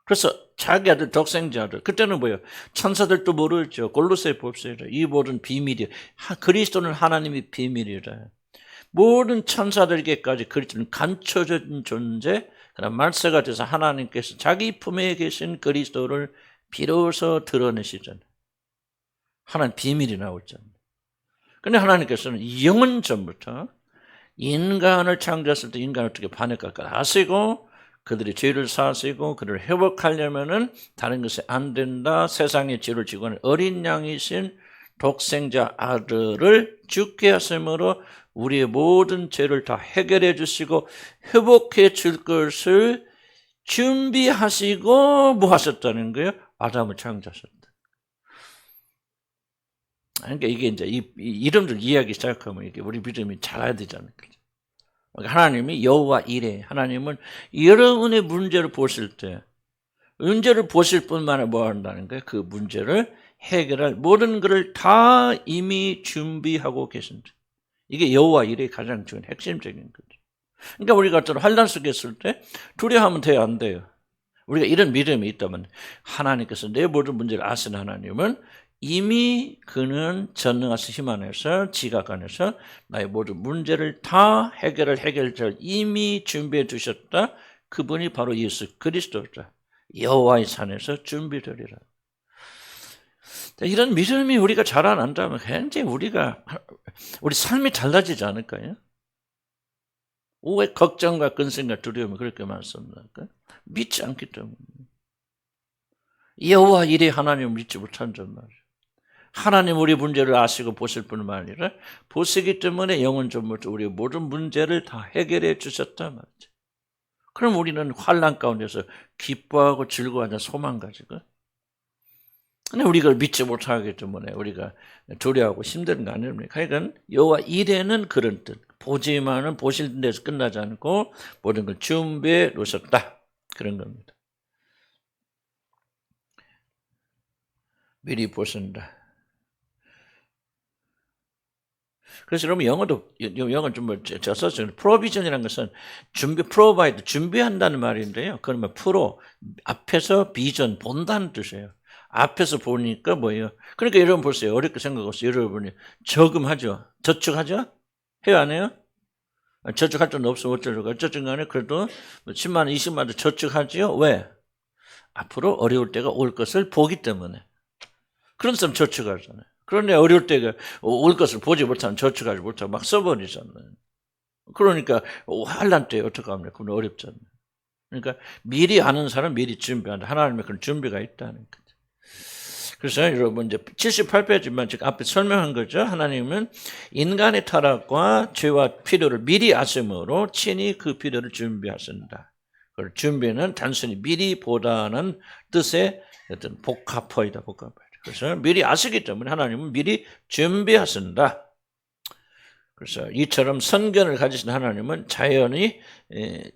그래서 자기 아들 독생자들 그때는 뭐예요? 천사들도 모르죠. 골로새 봅시다. 이 모든 비밀이 그리스도는 하나님의 비밀이라. 모든 천사들에게까지 그리스도는 감춰진 존재, 그런 말세가 돼서 하나님께서 자기 품에 계신 그리스도를 비로소 드러내시잖아요. 하나님 비밀이 나오잖아요. 그런데 하나님께서는 영원 전부터 인간을 창조했을 때 인간을 어떻게 반역할까 아시고 그들이 죄를 사하시고 그들을 회복하려면은 다른 것이 안 된다. 세상의 죄를 지고 하는 어린 양이신 독생자 아들을 죽게 하심으로 우리의 모든 죄를 다 해결해 주시고 회복해 줄 것을 준비하시고 뭐 하셨다는 거예요? 아담을 창조하셨다. 그러니까 이게 이제 이름들 이해하기 시작하면 이게 우리 믿음이 자라야 되잖아요. 하나님이 여호와 이레, 하나님은 여러분의 문제를 보실 때 문제를 보실 뿐만 아니라 뭐 한다는 거예요? 그 문제를 해결할 모든 것을 다 이미 준비하고 계신다. 이게 여호와 이레의 가장 중요한 핵심적인 거죠. 그러니까 우리가 어떤 환난 속에 있을 때 두려워하면 돼요, 안 돼요? 우리가 이런 믿음이 있다면 하나님께서 내 모든 문제를 아시는 하나님은 이미 그는 전능하신 힘 안에서 지각 안에서 나의 모든 문제를 다 해결책을 이미 준비해 두셨다. 그분이 바로 예수 그리스도다. 여호와의 산에서 준비되리라. 이런 믿음이 우리가 자라난다면 굉장히 우리 삶이 달라지지 않을까요? 왜 걱정과 근심과 두려움이 그렇게 많습니까? 믿지 않기 때문에. 여호와 이레 하나님을 믿지 못한단 말이에요. 하나님 우리 문제를 아시고 보실 뿐만 아니라 보시기 때문에 영원 전부터 우리의 모든 문제를 다 해결해 주셨단 말이죠. 그럼 우리는 환난 가운데서 기뻐하고 즐거워하는 소망 가지고. 근데 우리가 믿지 못하기 때문에 우리가 두려워하고 힘든 거 아닙니까? 그러니까 여호와 이레는 그런 뜻. 보지만은 보실 데서 끝나지 않고 모든 걸 준비해 놓으셨다. 그런 겁니다. 미리 보신다. 그래서 여러분 영어는 좀 제가 썼어요. provision이라는 것은 provide, 준비한다는 말인데요. 그러면 앞에서 비전, 본다는 뜻이에요. 앞에서 보니까 뭐예요? 그러니까 여러분 보세요. 어렵게 생각하세요. 여러분이 저금하죠? 저축하죠? 해요, 안 해요? 저축할 돈 없으면 어쩌려고. 어쨌든 간에 그래도 10만 원, 20만 원 저축하지요? 왜? 앞으로 어려울 때가 올 것을 보기 때문에. 그런 사람 저축하잖아요. 그런데 어려울 때가 올 것을 보지 못하면 저축하지 못하고 막 써버리잖아요. 그러니까 환란 때 어떡합니까? 그건 어렵잖아요. 그러니까 미리 아는 사람 미리 준비한다. 하나님의 그런 준비가 있다는 거죠. 그래서 여러분 이제 78페이지만 지금 앞에 설명한 거죠. 하나님은 인간의 타락과 죄와 필요를 미리 아심으로 친히 그 필요를 준비하신다. 그 준비는 단순히 미리보다는 뜻의 어떤 복합어이다. 그래서 미리 아시기 때문에 하나님은 미리 준비하신다. 그래서 이처럼 선견을 가지신 하나님은 자연히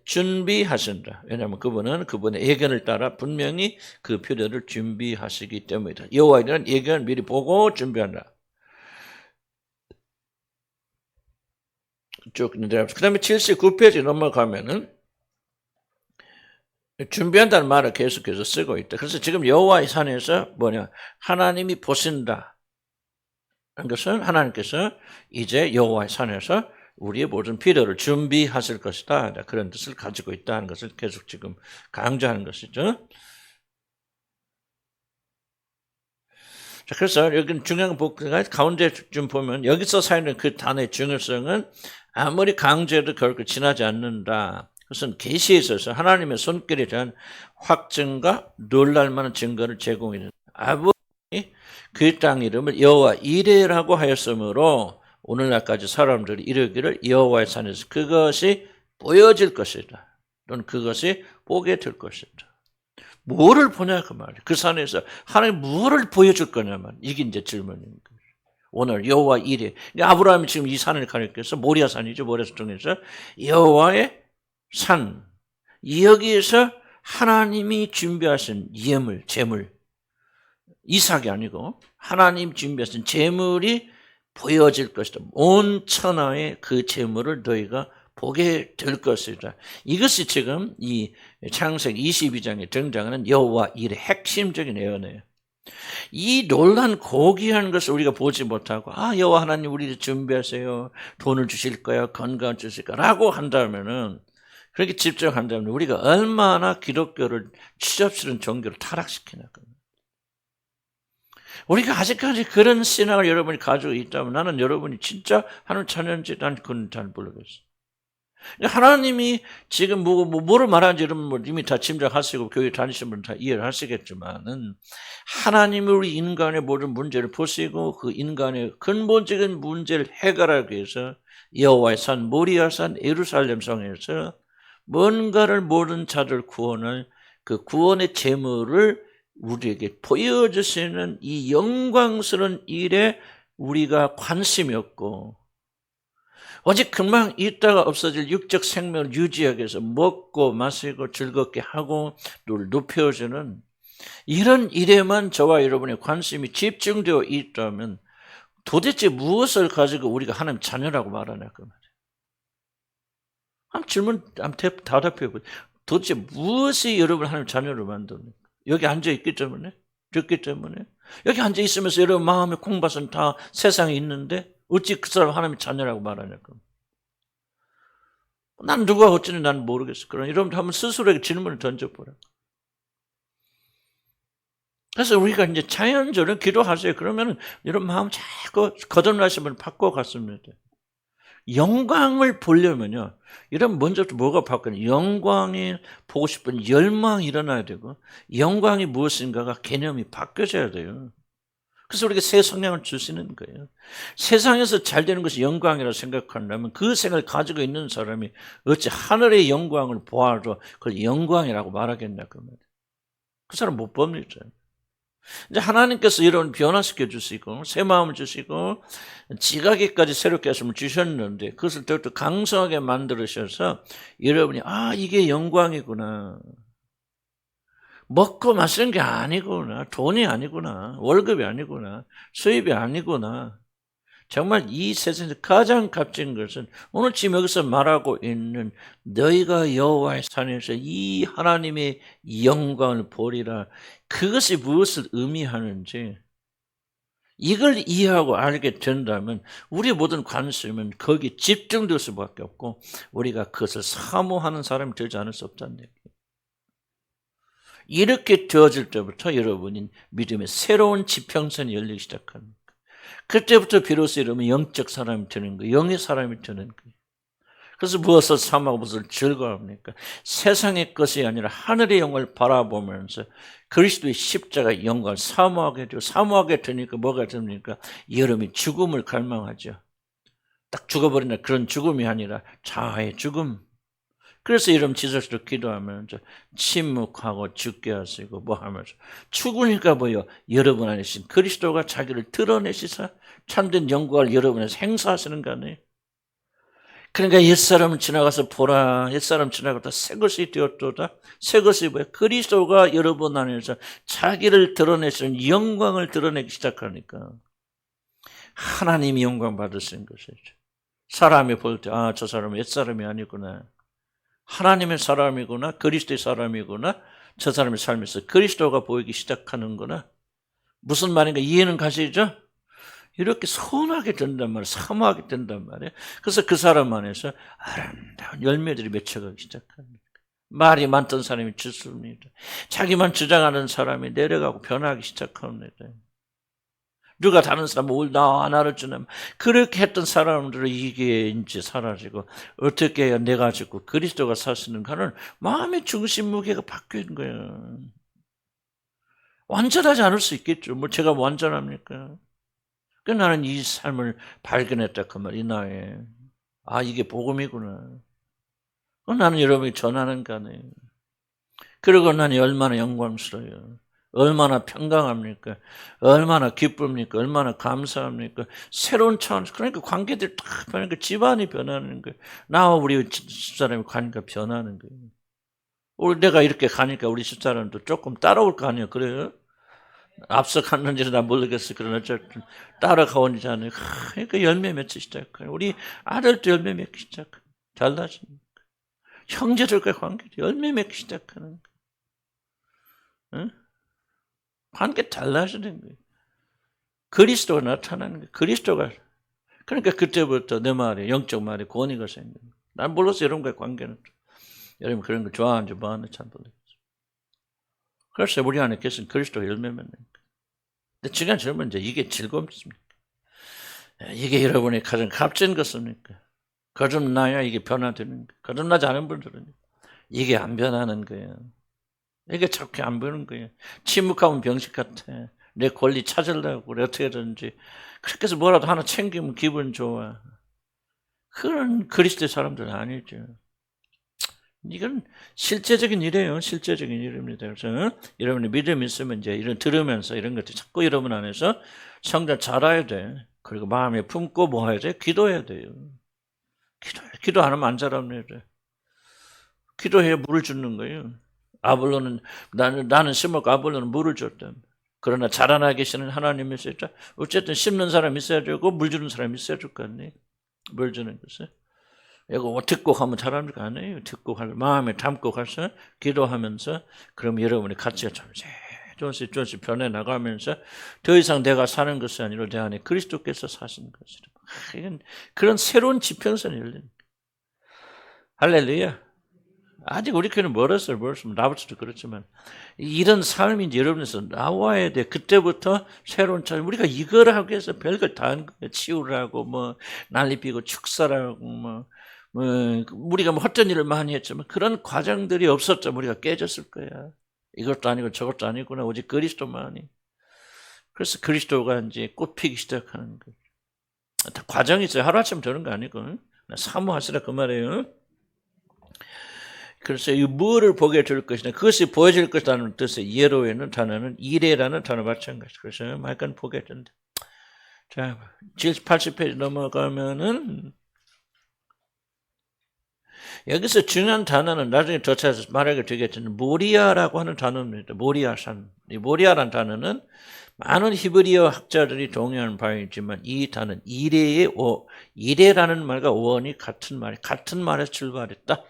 준비하신다. 왜냐하면 그분은 그분의 예견을 따라 분명히 그 필요를 준비하시기 때문이다. 여호와에 대한 예견을 미리 보고 준비한다. 쭉 내려갑시다. 그 다음에 79페이지 넘어가면은 준비한다는 말을 계속해서 쓰고 있다. 그래서 지금 여호와의 산에서 하나님이 보신다. 것은 하나님께서 이제 여호와의 산에서 우리의 모든 필요를 준비하실 것이다. 그런 뜻을 가지고 있다는 것을 계속 지금 강조하는 것이죠. 자, 그래서 여기 중요한 복가 가운데 좀 보면 여기서 사용하는 그 단어의 중요성은 아무리 강조해도 결코 지나지 않는다. 그것은 계시에 있어서 하나님의 손길에 대한 확증과 놀랄만한 증거를 제공해준다. 아버지 그 땅 이름을 여호와 이레라고 하였으므로 오늘날까지 사람들이 이르기를 여호와의 산에서 그것이 보여질 것이다. 또는 그것이 보게 될 것이다. 뭐를 보냐 그 말이에요. 그 산에서 하나님 뭐를 보여줄 거냐만 이게 이제 질문인 거예요. 오늘 여호와 이레. 아브라함이 지금 이 산을 가리켜서 모리아 산이죠. 모리아 산에서 여호와의 산. 여기에서 하나님이 준비하신 예물, 재물. 이삭이 아니고 하나님 준비하신 재물이 보여질 것이다. 온 천하의 그 재물을 너희가 보게 될 것이다. 이것이 지금 이 창세기 22장에 등장하는 여호와 일의 핵심적인 예언이에요. 이 놀란 고귀한 것을 우리가 보지 못하고 여호와 하나님 우리를 준비하세요. 돈을 주실 거야. 건강 주실 거야. 라고 한다면은 그렇게 집중한다면 우리가 얼마나 기독교를 추잡스러운 종교를 타락시키나. 우리가 아직까지 그런 신앙을 여러분이 가지고 있다면 나는 여러분이 진짜 하나님 자녀인지 난 그건 잘 모르겠어요. 하나님이 지금 뭐를 말하는지 여러분 이미 다 짐작하시고 교회 다니시는 분은 다 이해를 하시겠지만은 하나님이 우리 인간의 모든 문제를 보시고 그 인간의 근본적인 문제를 해결하기 위해서 여호와의 산 모리아산 예루살렘 성에서 뭔가를 모든 자들 구원을 그 구원의 제물을 우리에게 보여주시는 이 영광스러운 일에 우리가 관심이 없고 오직 금방 있다가 없어질 육적 생명을 유지하기 위해서 먹고 마시고 즐겁게 하고 늘 높여주는 이런 일에만 저와 여러분의 관심이 집중되어 있다면 도대체 무엇을 가지고 우리가 하나님 자녀라고 말하냐 그 말이에요. 질문 대답해 보세요. 도대체 무엇이 여러분 하나님 자녀로 만듭니까? 여기 앉아있기 때문에? 듣기 때문에? 여기 앉아있으면서 여러분 마음의 콩밭은 다 세상에 있는데 어찌 그 사람 하나님의 자녀라고 말하냐고. 난 누가 어찌는 난 모르겠어. 그러나 여러분들 한번 스스로에게 질문을 던져보라. 그래서 우리가 이제 자연적으로 기도하세요. 그러면 여러분 마음 자꾸 거듭나시면 바꿔갔습니다. 영광을 보려면요. 이런 먼저부터 뭐가 바뀌어요? 영광이 보고 싶은 열망이 일어나야 되고 영광이 무엇인가가 개념이 바뀌어져야 돼요. 그래서 우리가 새 성향을 주시는 거예요. 세상에서 잘 되는 것이 영광이라고 생각한다면 그 생각을 가지고 있는 사람이 어찌 하늘의 영광을 보아도 그걸 영광이라고 말하겠냐 그 말이에요. 그 사람 못 봅니다. 이제 하나님께서 여러분 변화시켜 주시고 새 마음을 주시고 지각에까지 새롭게 하심을 주셨는데 그것을 더욱더 강성하게 만들으셔서 여러분이 이게 영광이구나. 먹고 마시는 게 아니구나. 돈이 아니구나. 월급이 아니구나. 수입이 아니구나. 정말 이 세상에서 가장 값진 것은 오늘 지금 여기서 말하고 있는 너희가 여호와의 산에서 이 하나님의 영광을 보리라. 그것이 무엇을 의미하는지 이걸 이해하고 알게 된다면 우리의 모든 관심은 거기에 집중될 수밖에 없고 우리가 그것을 사모하는 사람이 되지 않을 수 없다는 얘기예요. 이렇게 되어질 때부터 여러분이 믿음의 새로운 지평선이 열리기 시작합니다. 그때부터 비로소 이러면 영적 사람이 되는 거예요. 영의 사람이 되는 거예요. 그래서 무엇을 사모하고 무엇을 즐거워합니까? 세상의 것이 아니라 하늘의 영광을 바라보면서 그리스도의 십자가의 영광을 사모하게 되고, 사모하게 되니까 뭐가 됩니까? 여러분이 죽음을 갈망하죠. 딱 죽어버리는 그런 죽음이 아니라 자아의 죽음. 그래서 여러분 지저스로 기도하면서 침묵하고 죽게 하시고 뭐 하면서 죽으니까 뭐요? 여러분 안에 계신 그리스도가 자기를 드러내시사 참된 영광을 여러분에서 행사하시는 거 아니에요? 그러니까 옛사람은 지나가서 보라, 옛사람 지나가다 새것이 되었도다. 새것이 뭐야? 그리스도가 여러분 안에서 자기를 드러내시는 영광을 드러내기 시작하니까 하나님이 영광 받으신 것이죠. 사람이 볼 때 아, 저 사람은 옛사람이 아니구나. 하나님의 사람이구나. 그리스도의 사람이구나. 저 사람의 삶에서 그리스도가 보이기 시작하는구나. 무슨 말인가 이해는 가시죠? 이렇게 선하게 된단 말이에요. 사모하게 된단 말이에요. 그래서 그 사람 안에서 아름다운 열매들이 맺혀가기 시작합니다. 말이 많던 사람이 죽습니다. 자기만 주장하는 사람이 내려가고 변하기 시작합니다. 누가 다른 사람 나 나를 주는 그렇게 했던 사람들은 이게 이제 사라지고 어떻게 해야 내가 죽고 그리스도가 사시는가는 마음의 중심 무게가 바뀌는 거예요. 완전하지 않을 수 있겠죠. 뭐 제가 완전합니까? 나는 이 삶을 발견했다 그 말, 이 나이에. 아, 이게 복음이구나. 나는 여러분이 전하는 거네. 그리고 나는 얼마나 영광스러워요. 얼마나 평강합니까? 얼마나 기쁩니까? 얼마나 감사합니까? 새로운 차원, 그러니까 관계들이 다 변하니까 집안이 변하는 거예요. 나와 우리 집사람의 관계가 변하는 거예요. 우리 내가 이렇게 가니까 우리 집사람도 조금 따라올 거 아니에요. 그래요? 앞서 갔는지는 난 모르겠어. 그러나 어쨌든 따라가오니잖아요. 그러니까 열매 맺기 시작해요. 우리 아들도 열매 맺기 시작해요. 달라집니까? 형제들과 관계 열매 맺기 시작하는 거예요. 응? 관계 달라지는 거예요. 그리스도가 나타나는 거예요. 그리스도가. 그러니까 그때부터 내 말에 영적 말에 권위가 생깁니다. 난 몰라서 여러분과의 관계는 여러분 그런 거 좋아하는지 뭐하는지 잘 모르겠어요. 그래서 우리 안에 계신 그리스도가 열매 맺는 거예요. 근데 중요한 질문은 이제 이게 즐겁습니까? 이게 여러분이 가장 값진 것입니까? 거듭나야 이게 변화되는 거예요. 거듭나지 않은 분들은 이게 안 변하는 거예요. 이게 저렇게 안 보이는 거예요. 침묵하면 병식 같아. 내 권리 찾으려고 그래. 어떻게든지. 그렇게 해서 뭐라도 하나 챙기면 기분 좋아. 그런 그리스도의 사람들은 아니죠. 이건 실제적인 일이에요. 실제적인 일입니다. 그래서 여러분이 믿음 있으면 이제 이런 들으면서 이런 것들 자꾸 여러분 안에서 성장 자라야 돼. 그리고 마음에 품고 뭐 해야 돼? 기도해야 돼요. 기도 안 하면 안 자랍니다. 기도해야 물을 주는 거예요. 아볼로는 나는 심었고 아볼로는 물을 줬다. 그러나 자라나 계시는 하나님이 있었죠. 어쨌든 심는 사람이 있어야 되고 물 주는 사람이 있어야 될 거 아니에요. 물 주는 것을. 이거 듣고 하면 잘하는 거 아니에요. 듣고 마음에 담고 가서 기도하면서 그럼 여러분이 같이 조금씩 변해 나가면서 더 이상 내가 사는 것이 아니라 내 안에 그리스도께서 사시는 것이라. 그런 새로운 지평선이 열리는 거예요. 할렐루야. 아직 우리 교회는 멀었어요. 나부터도 그렇지만 이런 삶이 이제 여러분에서 나와야 돼. 그때부터 새로운 삶. 우리가 이걸 하기 위해서 별걸 다 하는 거예요. 치우라고 뭐 난리피고 축사라고 우리가 헛된 일을 많이 했지만 그런 과정들이 없었죠. 우리가 깨졌을 거야. 이것도 아니고 저것도 아니구나. 오직 그리스도만이. 그래서 그리스도가 이제 꽃피기 시작하는 거예요. 과정이 있어요. 하루아침 되는 거 아니고 사모하시라 그 말이에요. 그래서 이 무엇을 보게 될 것이냐 그것이 보여질 것이라는 뜻의 예로에는 단어는 이래라는 단어 마찬가지. 그래서 말건 보게 된다. 자, 80페이지 넘어가면은 여기서 중요한 단어는 나중에 더 찾아서 말하게 되겠지만 모리아라고 하는 단어입니다. 모리아산. 이 모리아라는 단어는 많은 히브리어 학자들이 동의하는 바이지만 이 단어는 이래라는 말과 원이 같은 말에서 출발했다.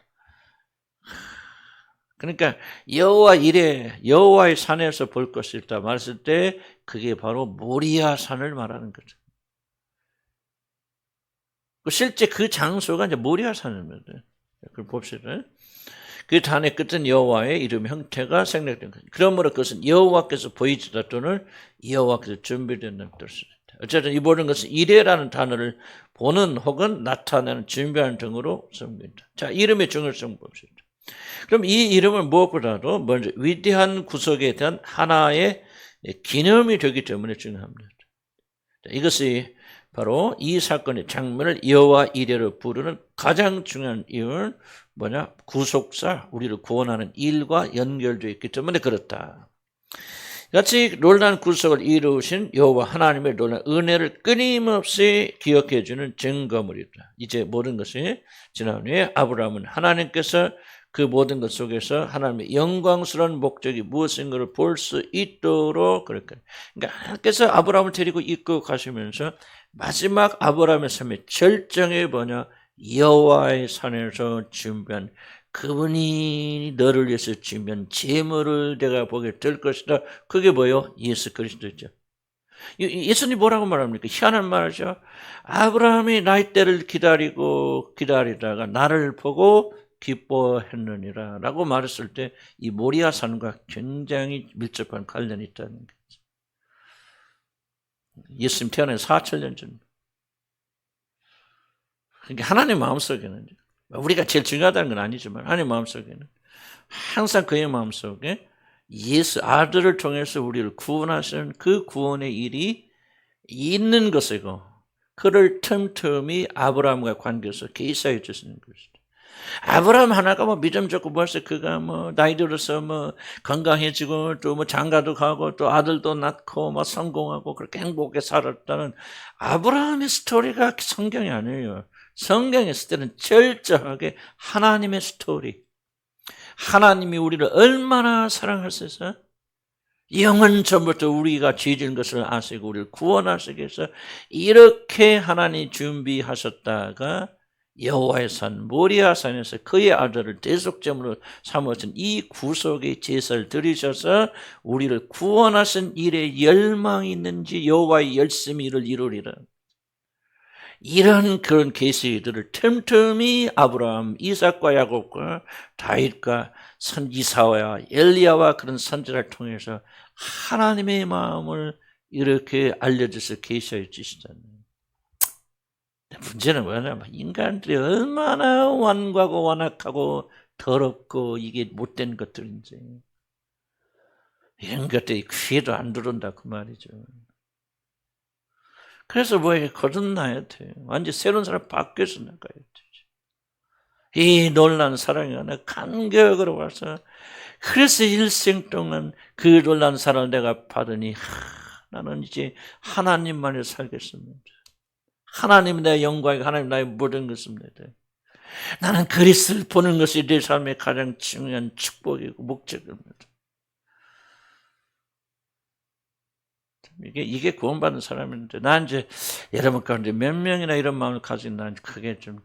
그러니까 여호와 이래 여호와의 산에서 볼 것이 있다 말했을 때 그게 바로 모리아 산을 말하는 거죠. 실제 그 장소가 이제 모리아 산입니다. 그걸 봅시다. 그 단의 끝은 여호와의 이름 형태가 생략된 것. 그러므로 그것은 여호와께서 보이지다 또는 여호와께서 준비된 뜻이다. 어쨌든 이 모든 것은 이래라는 단어를 보는 혹은 나타내는 준비하는 등으로 섬긴다. 자, 이름의 중요성 봅시다. 그럼 이 이름은 무엇보다도 먼저 위대한 구속에 대한 하나의 기념이 되기 때문에 중요합니다. 자, 이것이 바로 이 사건의 장면을 여호와 이레로 부르는 가장 중요한 이유는 뭐냐? 구속사, 우리를 구원하는 일과 연결되어 있기 때문에 그렇다. 같이 놀라운 구속을 이루신 여호와 하나님의 놀라운 은혜를 끊임없이 기억해 주는 증거물이다. 이제 모든 것이 지난 후에 아브라함은 하나님께서 그 모든 것 속에서 하나님의 영광스러운 목적이 무엇인가를 볼 수 있도록 그러니까 하나님께서 아브라함을 데리고 이끌고 가시면서 마지막 아브라함의 삶의 절정이 뭐냐? 여호와의 산에서 준비한 그분이 너를 위해서 준비한 재물을 내가 보게 될 것이다. 그게 뭐요? 예수 그리스도죠. 예수님 뭐라고 말합니까? 희한한 말이죠. 아브라함이 나의 때를 기다리다가 나를 보고 기뻐했느니라 라고 말했을 때 이 모리아 산과 굉장히 밀접한 관련이 있다는 거죠. 예수님 태어난 4,000년 전. 그러니까 하나님 마음속에는 우리가 제일 중요하다는 건 아니지만 하나님 마음속에는 항상 그의 마음속에 예수 아들을 통해서 우리를 구원하시는 그 구원의 일이 있는 것이고 그를 틈틈이 아브라함과 관계에서 계시해 주시는 것이다. 아브라함 하나가 뭐 믿음 좋고 벌써 그가 뭐 나이 들어서 뭐 건강해지고 또 뭐 장가도 가고 또 아들도 낳고 뭐 성공하고 그렇게 행복하게 살았다는 아브라함의 스토리가 성경이 아니에요. 성경에 있을 때는 철저하게 하나님의 스토리. 하나님이 우리를 얼마나 사랑하셔서 영원 전부터 우리가 죄진 것을 아시고 우리를 구원하시기 위해서 이렇게 하나님이 준비하셨다가 여호와의 산 모리아 산에서 그의 아들을 대속제물로 삼으신 이 구속의 제사를 드리셔서 우리를 구원하신 일에 열망이 있는지 여호와의 열심히 이를 이루리라. 이런 그런 계시들을 틈틈이 아브라함, 이삭과 야곱과 다윗과 이사와 엘리야와 그런 선지자를 통해서 하나님의 마음을 이렇게 알려줘서 계시해 주시잖아요. 문제는 뭐냐면 인간들이 얼마나 완고하고 완악하고 더럽고 이게 못된 것들인지 이런 것들이 귀에도 안 들어온다 그 말이죠. 그래서 뭐에 거듭나야 돼. 완전 새로운 사람 바뀌어서 나가야 되지. 이 놀라운 사랑이 하나 간격으로 와서 그래서 일생 동안 그 놀라운 사랑을 내가 받으니 나는 이제 하나님만을 살겠습니다. 하나님 내 영광이고 하나님 나의 모든 것입니다. 나는 그리스도를 보는 것이 내 삶의 가장 중요한 축복이고 목적입니다. 이게 구원받는 사람인데, 난 이제 여러분 가운데 몇 명이나 이런 마음을 가진 난 크게 좀,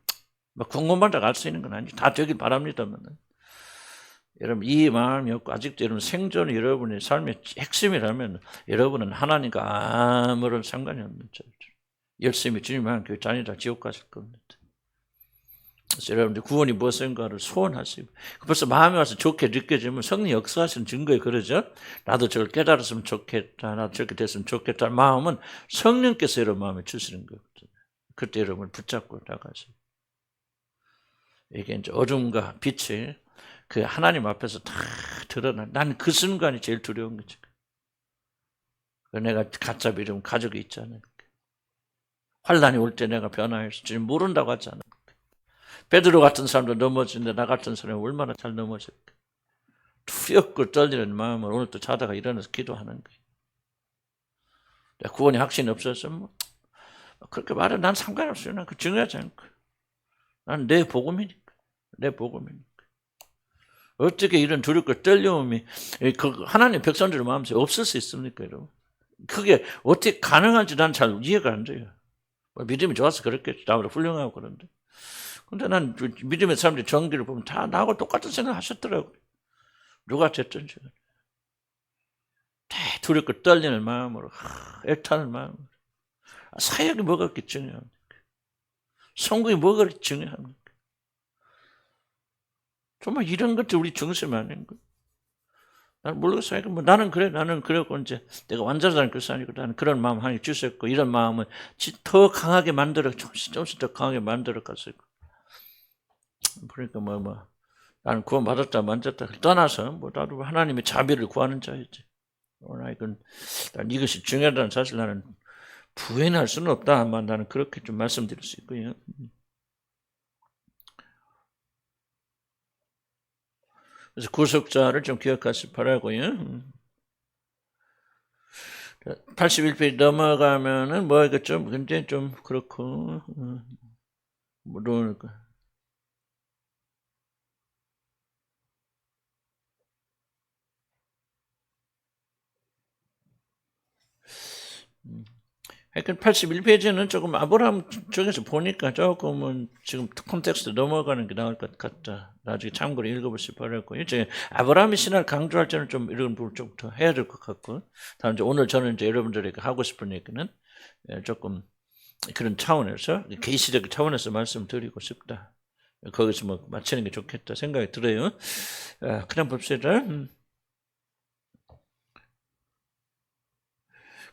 궁금하다고 알 수 있는 건 아니죠. 다 되길 바랍니다만. 여러분, 이 마음이 없고, 아직도 여러분 생존이 여러분의 삶의 핵심이라면, 여러분은 하나님과 아무런 상관이 없는 자죠. 열심히 주님만 교회 다니다 지옥 가실 겁니다. 그래서 여러분들 구원이 무엇인가를 소원하시고 벌써 마음에 와서 좋게 느껴지면 성령 역사하시는 증거에 그러죠. 나도 저걸 깨달았으면 좋겠다. 나도 저렇게 됐으면 좋겠다. 마음은 성령께서 여러분 마음에 주시는 거거든요. 그때 여러분을 붙잡고 나가세요. 이게 이제 어둠과 빛이 그 하나님 앞에서 다 드러나. 난 그 순간이 제일 두려운 거죠. 내가 가짜 믿음 가지고 있잖아요. 환란이 올 때 내가 변화해서 지금 모른다고 하잖아요. 베드로 같은 사람도 넘어지는데 나 같은 사람이 얼마나 잘 넘어질까. 두렵고 떨리는 마음으로 오늘 또 자다가 일어나서 기도하는 거예요. 구원이 확신이 없어서 뭐 그렇게 말해. 난 상관없어요. 난 그 중요하지 않고. 난 내 복음이니까. 내 복음이니까. 어떻게 이런 두렵고 떨림이 하나님 백성들의 마음속에 없을 수 있습니까, 여러분? 그게 어떻게 가능한지 난 잘 이해가 안 돼요. 믿음이 좋아서 그렇겠지. 나보다 훌륭하고 그런데. 근데 난 믿음의 사람들이 전기를 보면 다 나하고 똑같은 생각을 하셨더라고요. 누가 됐든지. 다 두렵고 떨리는 마음으로, 애타는 마음으로. 사역이 뭐가 그렇게 중요합니까? 성공이 뭐가 그렇게 중요합니까? 정말 이런 것들 우리 중심 아닌 거예요. 나는 모르겠어요. 뭐 나는 그래. 나는 그래고 이제 내가 완전한 그리스도 아니고 나는 그런 마음 하나님 주셨고 이런 마음을 더 강하게 만들어 조금씩 더 강하게 만들어 갔어요. 그러니까 나는 구원 받았다 만졌다 떠나서 나도 하나님의 자비를 구하는 자였지. 난 이것이 중요하다는 사실 나는 부인할 수는 없다. 아마 나는 그렇게 좀 말씀드릴 수 있고요. 그래서 구속자를 좀 기억하시기 바라고요. 81페이지 넘어가면은 이거 좀 굉장히 좀 그렇고 물론 하여튼 81페이지는 조금 아브라함 쪽에서 보니까 조금은 지금 콘텍스트 넘어가는 게 나을 것 같다. 나중에 참고로 읽어보시기 바라고. 이제 아브라함의 신앙을 강조할 때는 좀 이런 부분 좀 더 해야 될 것 같고. 다음 이제 오늘 저는 이제 여러분들에게 하고 싶은 얘기는 조금 그런 차원에서 계시적 차원에서 말씀드리고 싶다. 거기서 마치는 게 좋겠다 생각이 들어요. 그냥 봅시다.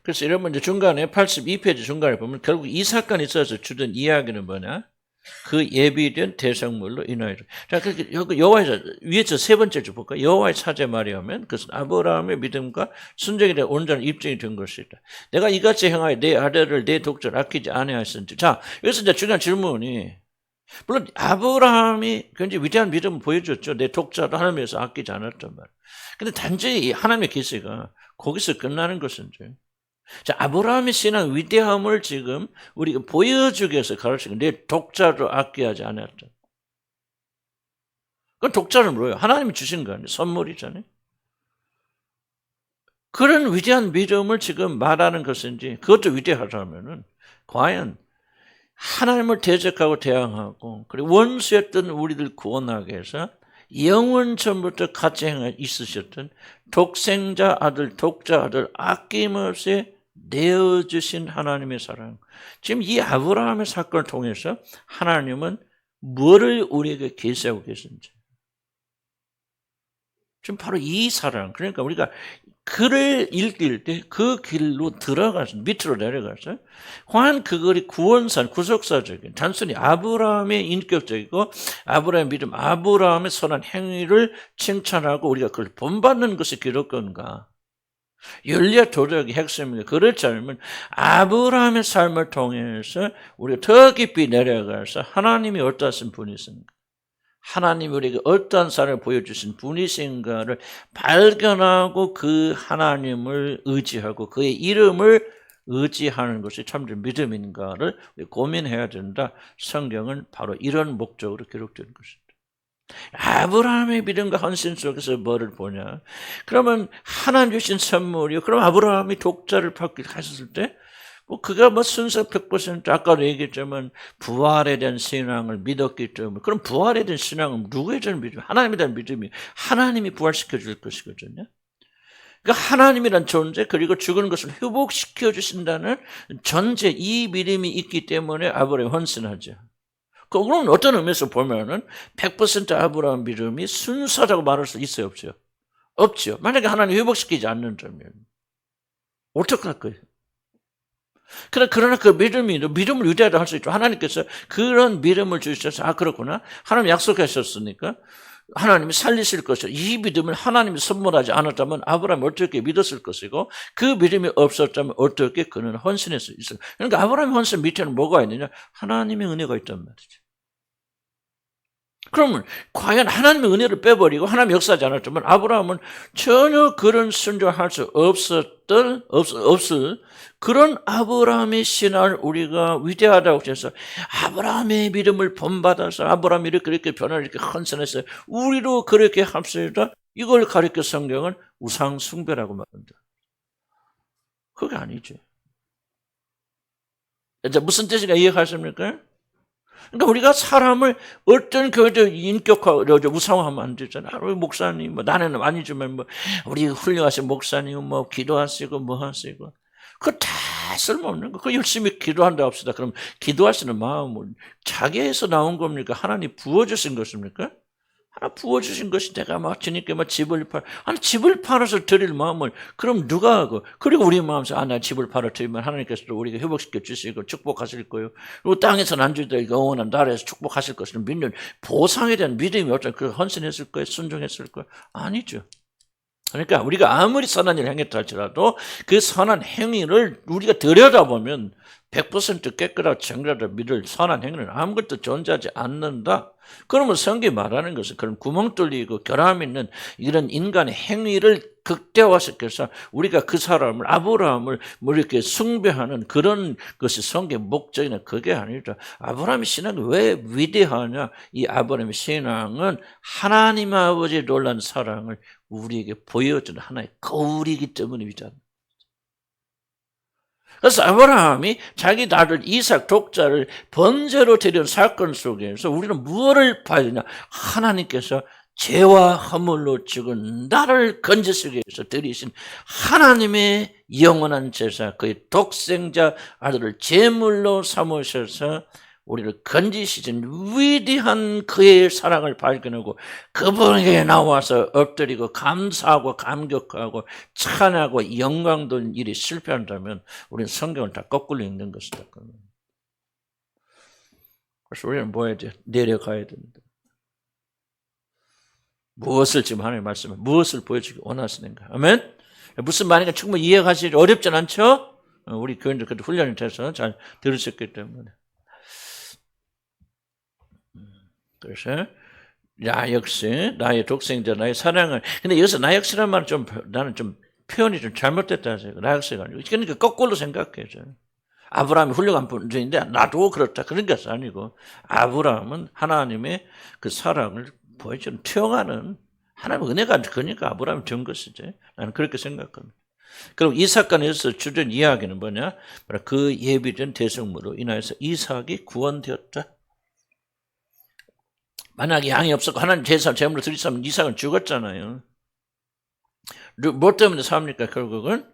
그래서 여러분 이제 중간에 82페이지 중간에 보면 결국 이 사건이 있어서 주된 이야기는 뭐냐? 그 예비된 대성물로 인하여. 자, 그렇게 여기 여호와의 위에서 세 번째 줄 볼까? 여호와의 사제 말이하면 그것은 아브라함의 믿음과 순종에 대한 온전한 입증이 된 것이다. 내가 이같이 행하여 내 아들을 내 독자를 아끼지 아니하였은지. 자, 여기서 이제 중요한 질문이 물론 아브라함이 굉장히 위대한 믿음을 보여줬죠. 내 독자를 하나님에서 아끼지 않았단 말이에요. 근데 단지 하나님의 계시가 거기서 끝나는 것인지. 자, 아브라함의 신앙 위대함을 지금 우리가 보여주기 위해서 가르치고 내 독자를 아껴하지 않았다. 그 독자는 뭐예요? 하나님이 주신 거 아니에요? 선물이잖아요. 그런 위대한 믿음을 지금 말하는 것인지 그것도 위대하다면은 과연 하나님을 대적하고 대항하고 그리고 원수였던 우리들 구원하기 위해서 영원 전부터 같이 있으셨던 독생자 아들, 독자 아들 아낌없이 내어주신 하나님의 사랑. 지금 이 아브라함의 사건을 통해서 하나님은 뭐를 우리에게 계시하고 계신지. 지금 바로 이 사랑. 그러니까 우리가 글을 읽을 때 그 길로 들어가서 밑으로 내려가서 과연 그것이 구원사, 구속사적인 단순히 아브라함의 인격적이고 아브라함의 믿음, 아브라함의 선한 행위를 칭찬하고 우리가 그걸 본받는 것이 기록건가? 윤리와 도덕의 핵심입니다. 그렇지 않으면 아브라함의 삶을 통해서 우리가 더 깊이 내려가서 하나님이 어떠신 분이신가? 하나님이 우리에게 어떠한 삶을 보여주신 분이신가를 발견하고 그 하나님을 의지하고 그의 이름을 의지하는 것이 참된 믿음인가를 고민해야 된다. 성경은 바로 이런 목적으로 기록된 것입니다. 아브라함의 믿음과 헌신 속에서 뭐를 보냐? 그러면 하나님 주신 선물이요. 그럼 아브라함이 독자를 받기 하셨을 때 그가 순서 100% 아까도 얘기했지만 부활에 대한 신앙을 믿었기 때문에 그럼 부활에 대한 신앙은 누구에 대한 믿음? 하나님에 대한 믿음이 하나님이 부활시켜 줄 것이거든요. 그러니까 하나님이란 존재 그리고 죽은 것을 회복시켜 주신다는 전제 이 믿음이 있기 때문에 아브라함이 헌신하죠. 그건 어떤 의미에서 보면은 100% 아브라함 믿음이 순수하다고 말할 수 있어요, 없어요? 없죠. 만약에 하나님 회복시키지 않는다면 어떡할 거예요? 그러나 그 믿음을 위대하다 할 수 있죠. 하나님께서 그런 믿음을 주셔서 그렇구나. 하나님 약속하셨으니까 하나님이 살리실 것이요. 이 믿음을 하나님이 선물하지 않았다면 아브라함이 어떻게 믿었을 것이고 그 믿음이 없었다면 어떻게 그는 헌신할 수 있어요. 그러니까 아브라함의 헌신 밑에는 뭐가 있느냐? 하나님의 은혜가 있단 말이죠. 그러면 과연 하나님의 은혜를 빼버리고 하나님 역사하지 않았다면 아브라함은 전혀 그런 순종할 수 없을 그런 아브라함의 신앙을 우리가 위대하다고 해서 아브라함의 믿음을 본받아서 아브라함이 이렇게 변화를 이렇게 헌신해서 우리도 그렇게 합시다. 이걸 가르쳐 성경은 우상 숭배라고 말한다. 그게 아니지. 이제 무슨 뜻인가 이해하십니까? 그러니까 우리가 사람을 어떤 교회도 인격화, 우상화하면 안 되잖아. 목사님, 나는 아니지만, 우리 훌륭하신 목사님, 기도하시고, 하시고. 그거 다 쓸모없는 거. 그거 열심히 기도한다 합시다. 그럼 기도하시는 마음은 자기에서 나온 겁니까? 하나님 부어주신 것입니까? 하나 부어주신 것이 내가 막 주님께 막 집을 집을 팔아서 드릴 마음을 그럼 누가 하고, 그리고 우리 마음에서 나 집을 팔아 드리면 하나님께서 우리가 회복시켜 주시고 축복하실 거예요. 그리고 땅에서 난주들 영원한 나라에서 축복하실 것을 믿는 보상에 대한 믿음이 어쩌면 그 헌신했을 거예요? 순종했을 거예요? 아니죠. 그러니까 우리가 아무리 선한 일을 행했다 할지라도 그 선한 행위를 우리가 들여다보면 100% 깨끗하고 정결하다 믿을 선한 행위는 아무것도 존재하지 않는다. 그러면 성경이 말하는 것은 그런 구멍 뚫리고 결함 있는 이런 인간의 행위를 극대화시켜서 우리가 그 사람을, 아브라함을 뭐 이렇게 숭배하는 그런 것이 성경의 목적이나 그게 아니라, 아브라함의 신앙이 왜 위대하냐? 이 아브라함의 신앙은 하나님 아버지의 놀라운 사랑을 우리에게 보여주는 하나의 거울이기 때문에 위대하다. 그래서 아브라함이 자기 아들 이삭 독자를 번제로 드리는 사건 속에서 우리는 무엇을 봐야 되냐? 하나님께서 죄와 허물로 죽은 나를 건지시기 위해서 드리신 하나님의 영원한 제사, 그의 독생자 아들을 제물로 삼으셔서 우리를 건지시진 위대한 그의 사랑을 발견하고 그분에게 나와서 엎드리고 감사하고 감격하고 찬양하고 영광 돌린 일이 실패한다면 우리는 성경을 다 거꾸로 읽는 것이다. 그래서 우리는 뭐 해야 돼? 내려가야 된다. 무엇을 지금 하나님의 말씀에 무엇을 보여주기 원하시는가? 아멘? 무슨 말인가 충분히 이해하시기 어렵진 않죠? 우리 교인들 그때 훈련이 돼서 잘 들으셨기 때문에. 그래서 나 역시 나의 독생자 나의 사랑을, 근데 여기서 나 역시란 말은 나는 좀 표현이 좀 잘못됐다 해서 나 역시가 아니고, 그러니까 거꾸로 생각해요. 아브라함이 훌륭한 분인데 나도 그렇다 그런 것이 아니고, 아브라함은 하나님의 그 사랑을 보여주는 투영하는 하나님의 은혜가 그러니까 아브라함이 된 것이지. 나는 그렇게 생각합니다. 그럼 이삭간에서 주된 이야기는 뭐냐? 그 예비된 대성물로 인하여서 이삭이 구원되었다. 만약에 양이 없었고 하나님 제사 제물로 드리면 이삭은 죽었잖아요. 뭐 때문에 삽니까? 결국은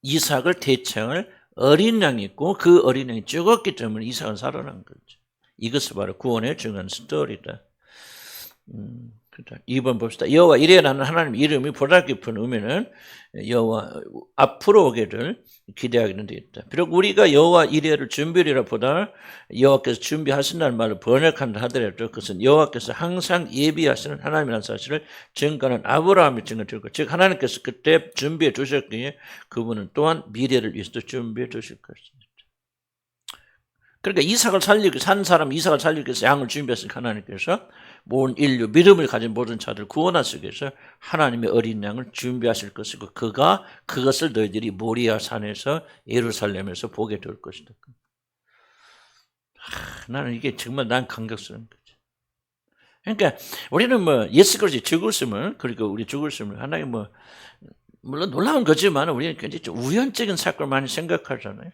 이삭을 대체할 어린 양이 있고 그 어린 양이 죽었기 때문에 이삭은 살아난 거죠. 이것이 바로 구원의 중요한 스토리다. 2번 봅시다. 여호와 이레라는 하나님 이름이 보다 깊은 의미는 여호와 앞으로 오기를 기대하기는 되 있다. 비록 우리가 여호와 이레를 준비리라 보다 여호와께서 준비하신다는 말을 번역한다 하더라도 그것은 여호와께서 항상 예비하시는 하나님이라는 사실을 증거하는 아브라함이 증거되고, 즉 하나님께서 그때 준비해 두셨기에 그분은 또한 미래를 위해서 준비해 두실 것입니다. 그러니까 이삭을 살리기 산 사람 이삭을 살리기 위해서 양을 준비했으니까 하나님께서 모든 인류 믿음을 가진 모든 자들을 구원하시기 위해서 하나님의 어린 양을 준비하실 것이고 그것을 너희들이 모리아 산에서 예루살렘에서 보게 될 것이다. 나는 이게 정말 난 감격스러운 거지. 그러니까 우리는 뭐 예수 그리스도의 죽으심을, 그리고 우리 죽으심을 하나의 뭐 물론 놀라운 거지만 우리는 굉장히 좀 우연적인 사건을 많이 생각하잖아요.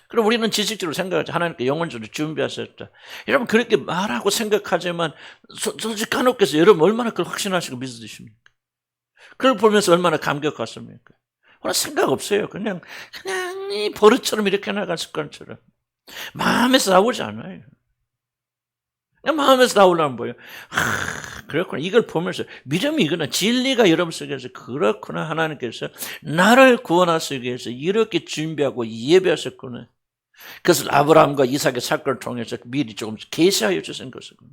그럼 우리는 지식적으로 생각하지, 하나님께 영원적으로 준비하셨다. 여러분 그렇게 말하고 생각하지만 솔직히 간혹해서 여러분 얼마나 그걸 확신하시고 믿으십니까? 그걸 보면서 얼마나 감격하십니까? 그런 생각 없어요. 그냥 이 버릇처럼 이렇게 나간 습관처럼 마음에서 나오지 않아요. 그냥 마음에서 나오려면 뭐예요? 그렇구나. 이걸 보면서 믿음이 이거나 진리가 여러분 속에서 그렇구나. 하나님께서 나를 구원하시기 위해서 이렇게 준비하고 예배하셨구나. 그것을 아브라함과 이삭의 사건을 통해서 미리 조금씩 계시하여 주신 것이군요.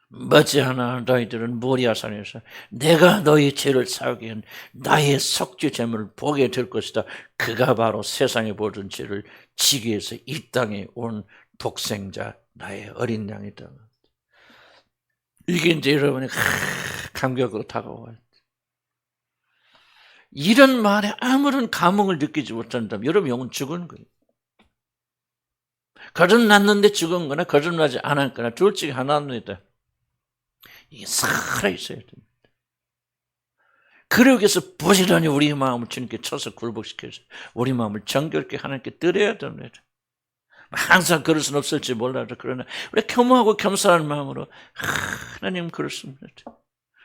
머지않아 너희들은 모리아산에서 내가 너희 죄를 사하게 한 나의 속죄 제물을 보게 될 것이다. 그가 바로 세상의 모든 죄를 지기 위해서 이 땅에 온 독생자 나의 어린 양이다. 이게 이제 여러분이 감격으로 다가와요. 이런 말에 아무런 감흥을 느끼지 못한다면 여러분 영은 죽은 거예요. 거듭났는데 죽은 거나 거듭나지 않았거나 둘 중에 하나입니다. 이게 살아있어야 됩니다. 그러기 위해서 부지런히 우리 마음을 주님께 쳐서 굴복시켜서 우리 마음을 정결케 하나님께 드려야 됩니다. 항상 그럴 수는 없을지 몰라도 그러나 우리 겸허하고 겸손한 마음으로 하나님 그렇습니다.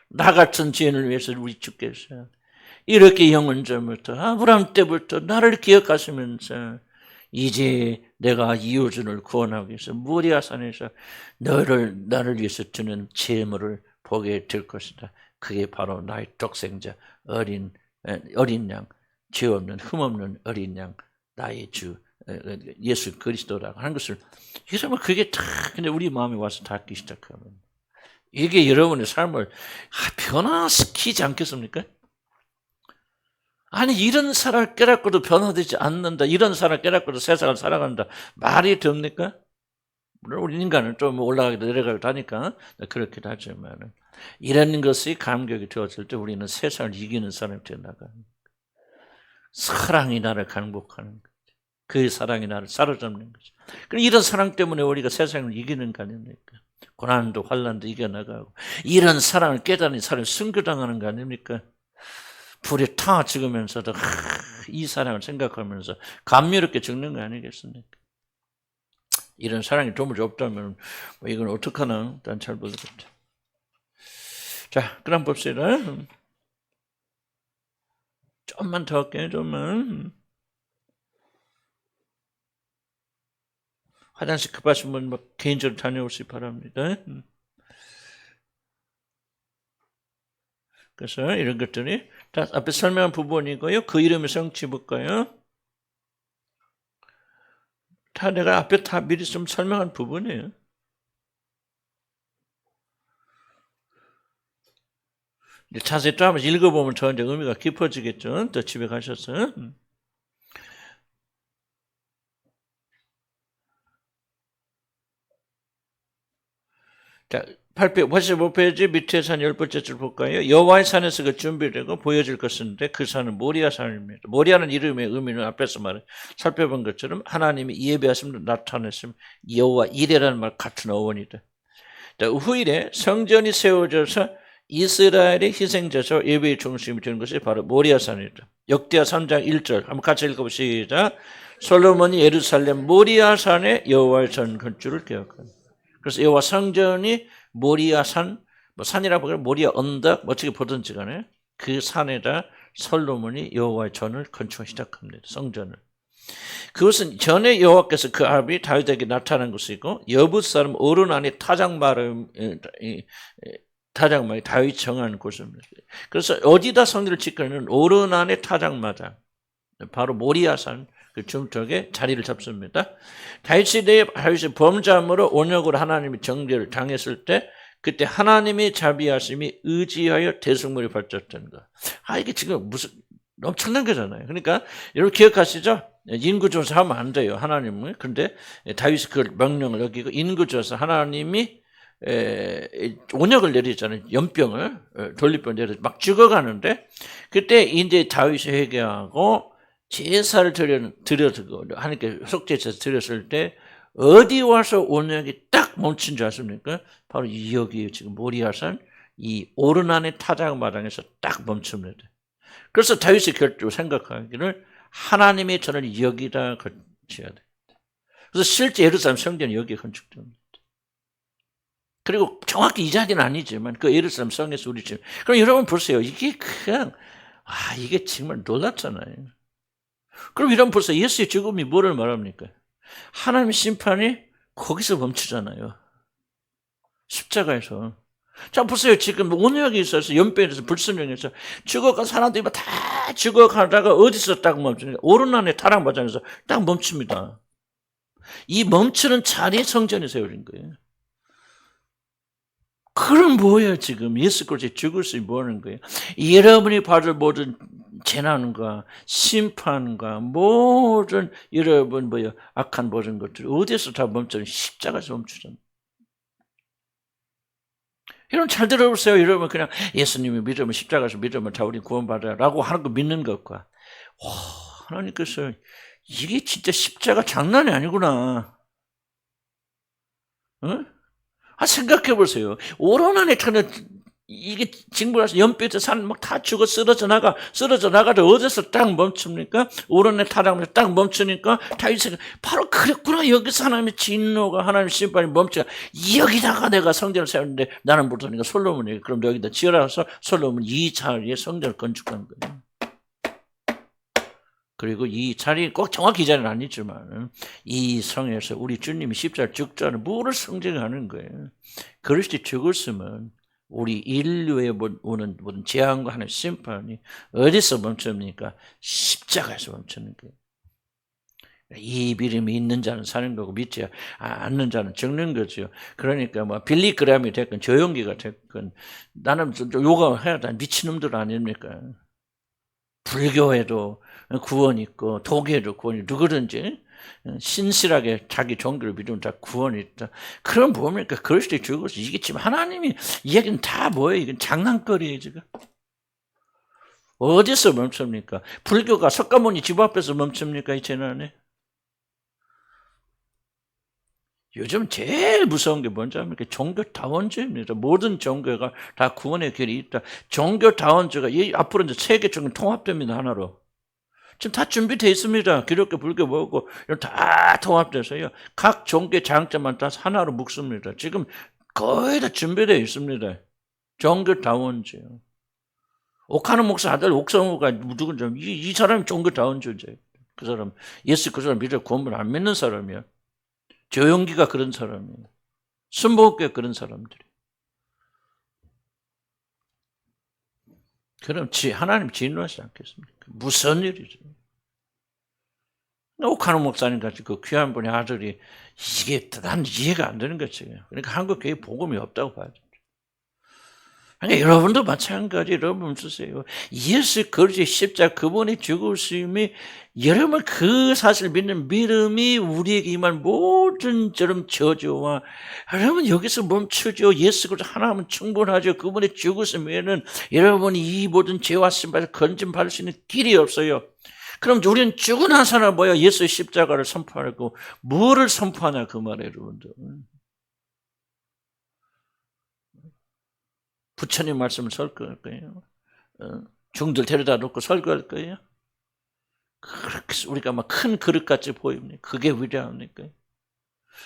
나 같은 죄인을 위해서 우리 주께서 이렇게 영원전부터 아브라함 때부터 나를 기억하시면서 이제 내가 이웃을 구원하기 위해서 모리아산에서 나를 위해서 주는 제물을 보게 될 것이다. 그게 바로 나의 독생자 어린 양, 죄 없는 흠 없는 어린 양, 나의 주 예수 그리스도라고 하는 것을 이러면 그게 다 근데 우리 마음에 와서 닿기 시작하면 이게 여러분의 삶을 변화시키지 않겠습니까? 아니 이런 사람을 깨닫고도 변화되지 않는다. 이런 사람을 깨닫고도 세상을 살아간다. 말이 됩니까? 물론 우리 인간은 좀 올라가기도 내려가기도 하니까 그렇기도 하지만 이런 것이 감격이 되었을 때 우리는 세상을 이기는 사람이 되어나가는 사랑이 나를 강복하는 거죠. 그 사랑이 나를 사로잡는 거죠. 그럼 이런 사랑 때문에 우리가 세상을 이기는 거 아닙니까? 고난도 환난도 이겨나가고 이런 사랑을 깨닫는 사람이 순교당하는 거 아닙니까? 불에 타 죽으면서도 이 사랑을 생각하면서 감미롭게 죽는 거 아니겠습니까? 이런 사랑이 도무지 없다면 이건 어떡하나 난 잘 모르겠다. 자, 그럼 봅시다. 좀만 더 할게요. 좀만. 화장실 급하신 분 개인적으로 다녀오시기 바랍니다. 그래서 이런 것들이 다 앞에 설명한 부분이고요. 그 이름의 성취 볼까요? 다 내가 앞에 다 미리 좀 설명한 부분이에요. 자세히 또 한번 읽어보면 더 이제 의미가 깊어지겠죠. 또 집에 가셔서. 자, 85페이지 밑에서 한 10번째 줄 볼까요? 여호와의 산에서 그 준비되고 보여질 것인데 그 산은 모리아 산입니다. 모리아는 이름의 의미는 앞에서 살펴본 것처럼 하나님이 예배하심으로 나타냈으면 여호와 이레라는 말 같은 어원이다. 후일에 성전이 세워져서 이스라엘의 희생자죠. 예배의 중심이 되는 것이 바로 모리아 산이다. 역대하 3장 1절 한번 같이 읽어보시죠. 솔로몬이 예루살렘 모리아 산에 여호와의 전 건축을 계획한다. 그래서 여호와 성전이 모리아 산, 산이라고 하면 모리아 언덕, 어떻게 보든지 간에 그 산에다 솔로몬이 여호와의 전을 건축하기 시작합니다. 성전을. 그것은 전에 여호와께서 그 아비 다윗에게 나타난 것이고 여부 사람 어른 안에 타작마를 다윗 정한 곳입니다. 그래서 어디다 성전을 짓거냐면 어른 안에 타작마다 바로 모리아산 그 중턱에 자리를 잡습니다. 다윗이 범죄함으로 온역으로 하나님이 정죄를 당했을 때 그때 하나님의 자비하심이 의지하여 대속물이 발전된 거. 이게 지금 무슨 엄청난 거잖아요. 그러니까 여러분 기억하시죠? 인구조사하면 안 돼요. 하나님은. 그런데 다윗이 그 명령을 어기고 인구조사 하나님이 온역을 내리잖아요. 연병을 돌리병 내려 막 죽어가는데 그때 이제 다윗이 회개하고 제사를 드려서 하나님께 속죄제사 드렸을 때 어디 와서 온역이 딱 멈춘 줄 아십니까? 바로 여기 지금 모리아산 이 오르난의 타작마당에서 딱 멈춥니다. 그래서 다윗이 결정적으로 생각하기를 하나님의 전을 여기다 건축해야 돼. 그래서 실제 예루살렘 성전이 여기에 건축됩니다. 그리고 정확히 이 자리는 아니지만 그 예루살렘 성에서 우리 지금 그럼 여러분 보세요. 이게 그냥 이게 정말 놀랍잖아요. 그럼 여러분 보세요. 예수의 죽음이 뭐를 말합니까? 하나님의 심판이 거기서 멈추잖아요. 십자가에서. 자 보세요. 지금 온역이 있어서 연변에서 불순종해서 죽어간 사람들이 다 죽어가다가 어디서 딱 멈추니까 오르난의 타락마당에서 딱 멈춥니다. 이 멈추는 자리에 성전이 세워진 거예요. 그럼 뭐예요 지금 예수 그리스도의 죽으심이 뭐하는 거예요? 여러분이 받을 모든 재난과 심판과 모든 여러분 악한 모든 것들이 어디서 다 멈추는 십자가에서 멈추잖아요. 여러분 잘 들어보세요. 여러분 그냥 예수님이 믿으면 십자가에서 믿으면 다 우리 구원받아라고 하는 거 믿는 것과 하나님께서 이게 진짜 십자가 장난이 아니구나. 응? 생각해 보세요. 오로나네 타는 이게 징벌해서 연뼈에서 산 막 다 죽어 쓰러져 나가도 어디서 딱 멈춥니까? 오로나네 타락하면서 딱 멈추니까 다윗이 바로 그랬구나. 여기서 하나님의 진노가 하나님의 심판이 멈춰. 여기다가 내가 성전을 세웠는데 나는 못하니까 솔로몬이 그럼 여기다 지어라 해서 솔로몬 이 자리에 성전을 건축한 거예요. 그리고 이 자리 꼭 정확히 이 자리는 아니지만 이 성에서 우리 주님이 십자가를 죽자는 무엇을 상징하는 거예요. 그리스도의 죽었으면 우리 인류에 오는 모든 재앙과 하는 심판이 어디서 멈춥니까? 십자가에서 멈추는 거예요. 이 믿음이 있는 자는 사는 거고 믿지 않는 자는 죽는 거죠. 그러니까 뭐 빌리그램이 됐건 조용기가 됐건 나는 요가 해야 미친놈들 아닙니까? 불교에도 구원이 있고 도교에도 구원이 있고 누구든지 신실하게 자기 종교를 믿으면 다 구원이 있다. 그럼 뭡니까? 그리스도의 죽어서 이게 지금 하나님이 이야기는 다 뭐예요? 이건 장난거리예요 지금. 어디서 멈춥니까? 불교가 석가모니 집 앞에서 멈춥니까? 이 재난에? 요즘 제일 무서운 게 뭔지 압니까? 종교다원주의입니다. 모든 종교가 다 구원의 길이 있다. 종교다원주의가 앞으로 이제 세계 종교 통합됩니다. 하나로. 지금 다 준비되어 있습니다. 기독교, 불교, 뭐고 이런 다 통합돼서요. 각 종교의 장점만 다 하나로 묶습니다. 지금 거의 다 준비되어 있습니다. 종교다원주의. 옥하는 목사 아들 옥성우가 누군지 이 사람이 종교다원주의죠. 그 사람 예수 그 사람 믿어 구원을 안 믿는 사람이야. 조용기가 그런 사람이에요. 순복음교회 그런 사람들이. 그럼 하나님 진노하지 않겠습니까? 무슨 일이죠? 옥하는 목사님 같이 그 귀한 분의 아들이 이게 난 이해가 안 되는 거지. 그러니까 한국 교회 복음이 없다고 봐야죠. 그러니까 여러분도 마찬가지 여러분 쓰세요. 예수 그리스도의 십자가 그분의 죽으심이 여러분 그 사실 믿는 믿음이 우리에게 임한 모든 저런 저주와 여러분 여기서 멈추죠. 예수 그리스도 하나님은 충분하죠. 그분의 죽으심 외에는 여러분이 이 모든 죄와 신발을 건짐받을 수 있는 길이 없어요. 그럼 우리는 죽은 한 사람 뭐야? 예수의 십자가를 선포하고 뭐를 선포하냐 그 말이에요 여러분들. 부처님 말씀을 설교할 거예요. 중들 데려다 놓고 설교할 거예요. 그렇게 우리가 막 큰 그릇같이 보입니까? 그게 위대합니까?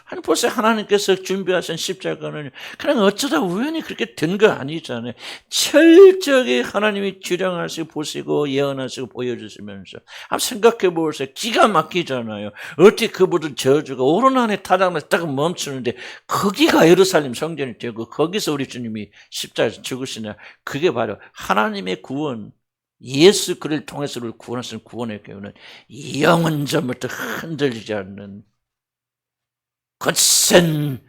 아니 벌써 하나님께서 준비하신 십자가는 그냥 어쩌다 우연히 그렇게 된 거 아니잖아요. 철저하게 하나님이 주량하시고 보시고 예언하시고 보여주시면서 한번 생각해 보세요. 기가 막히잖아요. 어떻게 그분들 저주가 오른 안에 타락해서 딱 멈추는데 거기가 예루살렘 성전이 되고 거기서 우리 주님이 십자가에서 죽으시냐. 그게 바로 하나님의 구원. 예수 그를 통해서 우리를 구원하시는 구원의 교훈은 영원전부터 흔들리지 않는 거센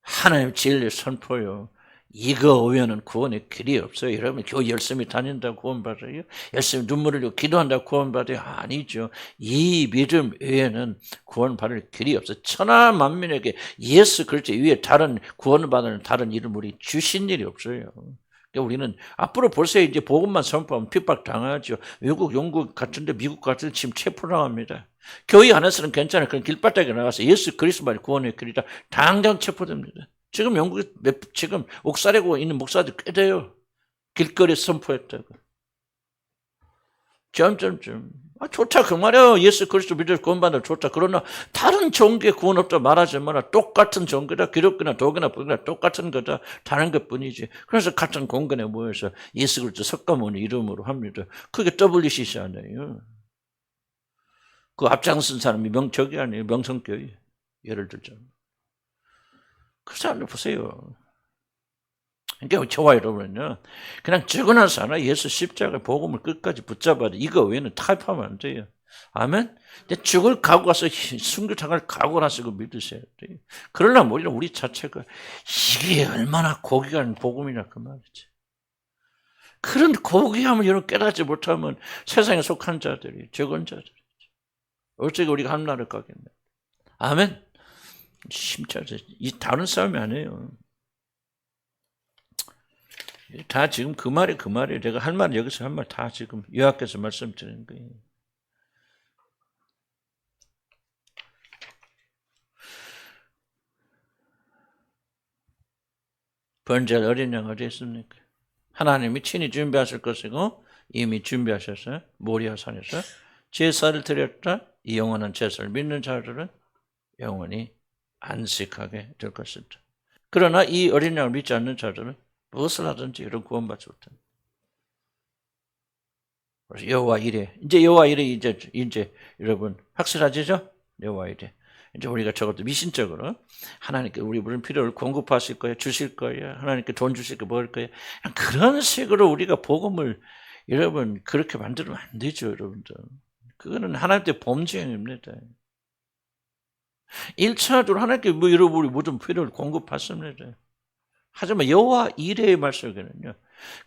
하나님 진리 선포요. 이거 외에는 구원의 길이 없어요. 여러분 교회 열심히 다닌다고 구원받아요? 열심히 눈물을 흘리고 기도한다고 구원받아요? 아니죠. 이 믿음 외에는 구원받을 길이 없어요. 천하 만민에게 예수 그리스도 위에 다른 구원을 받는 다른 이름 우리 주신 일이 없어요. 우리는 앞으로 벌써 이제 복음만 선포하면 핍박당하죠. 외국, 영국 같은데 미국 같은데 지금 체포당합니다. 교회 안에서는 괜찮아요. 그런 길바닥에 나가서 예수 그리스도만이 구원의 길이다. 당장 체포됩니다. 지금 영국에 지금 옥살이고 있는 목사들 꽤 돼요. 길거리에 선포했다고. 점점점. 좋다 그 말이야. 예수 그리스도 믿어 구원받아 좋다. 그러나 다른 종교에 구원 없다 말하지 마라. 똑같은 종교다. 기독교나 도교나 불교나 똑같은 거다. 다른 것뿐이지. 그래서 같은 공간에 모여서 예수 그리스도 석가모니 이름으로 합니다. 그게 WCC 아니에요. 그 앞장선 사람이 저기 아니에요. 명성교회. 예를 들자면. 그 사람들 보세요. 그러니까 저와 여러분은요. 그냥 죽어난 사람 예수 십자가 복음을 끝까지 붙잡아야 돼. 이거 외에는 타협하면 안 돼요. 아멘? 죽을 각오 가서 순교당할 각오를 하시고 믿으셔야 돼요. 그러려면 우리 자체가 이게 얼마나 고귀한 복음이냐 그 말이지. 그런 고귀함을 여러분 깨닫지 못하면 세상에 속한 자들이 적은 자들이죠. 어떻게 우리가 하나를 가겠냐. 아멘? 심차죠. 이 다른 싸움이 아니에요. 다 지금 그 말이에요. 제가 할 말 여기서 한 말 다 지금 요약해서 말씀드리는 거예요. 번제할 어린 양 어디 있습니까? 하나님이 친히 준비하실 것이고 이미 준비하셔서 모리아산에서 제사를 드렸다. 이 영원한 제사를 믿는 자들은 영원히 안식하게 될 것이다. 그러나 이 어린 양을 믿지 않는 자들은 무엇을 하든지 이런 구원받지 못합니다. 그래서 여호와 이래. 이제 여호와 이래 이제 여러분 확실하죠? 여호와 이래. 이제 우리가 저것도 미신적으로 하나님께 우리 무슨 필요를 공급하실 거예요, 주실 거예요, 하나님께 돈 주실 거 먹을 거예요. 그런 식으로 우리가 복음을 여러분 그렇게 만들면 안 되죠, 여러분들. 그거는 하나님께 범죄입니다. 1차적으로 하나님께 뭐 여러분 우리 모든 필요를 공급받습니다. 하지만 여호와 이레의 말씀에는요,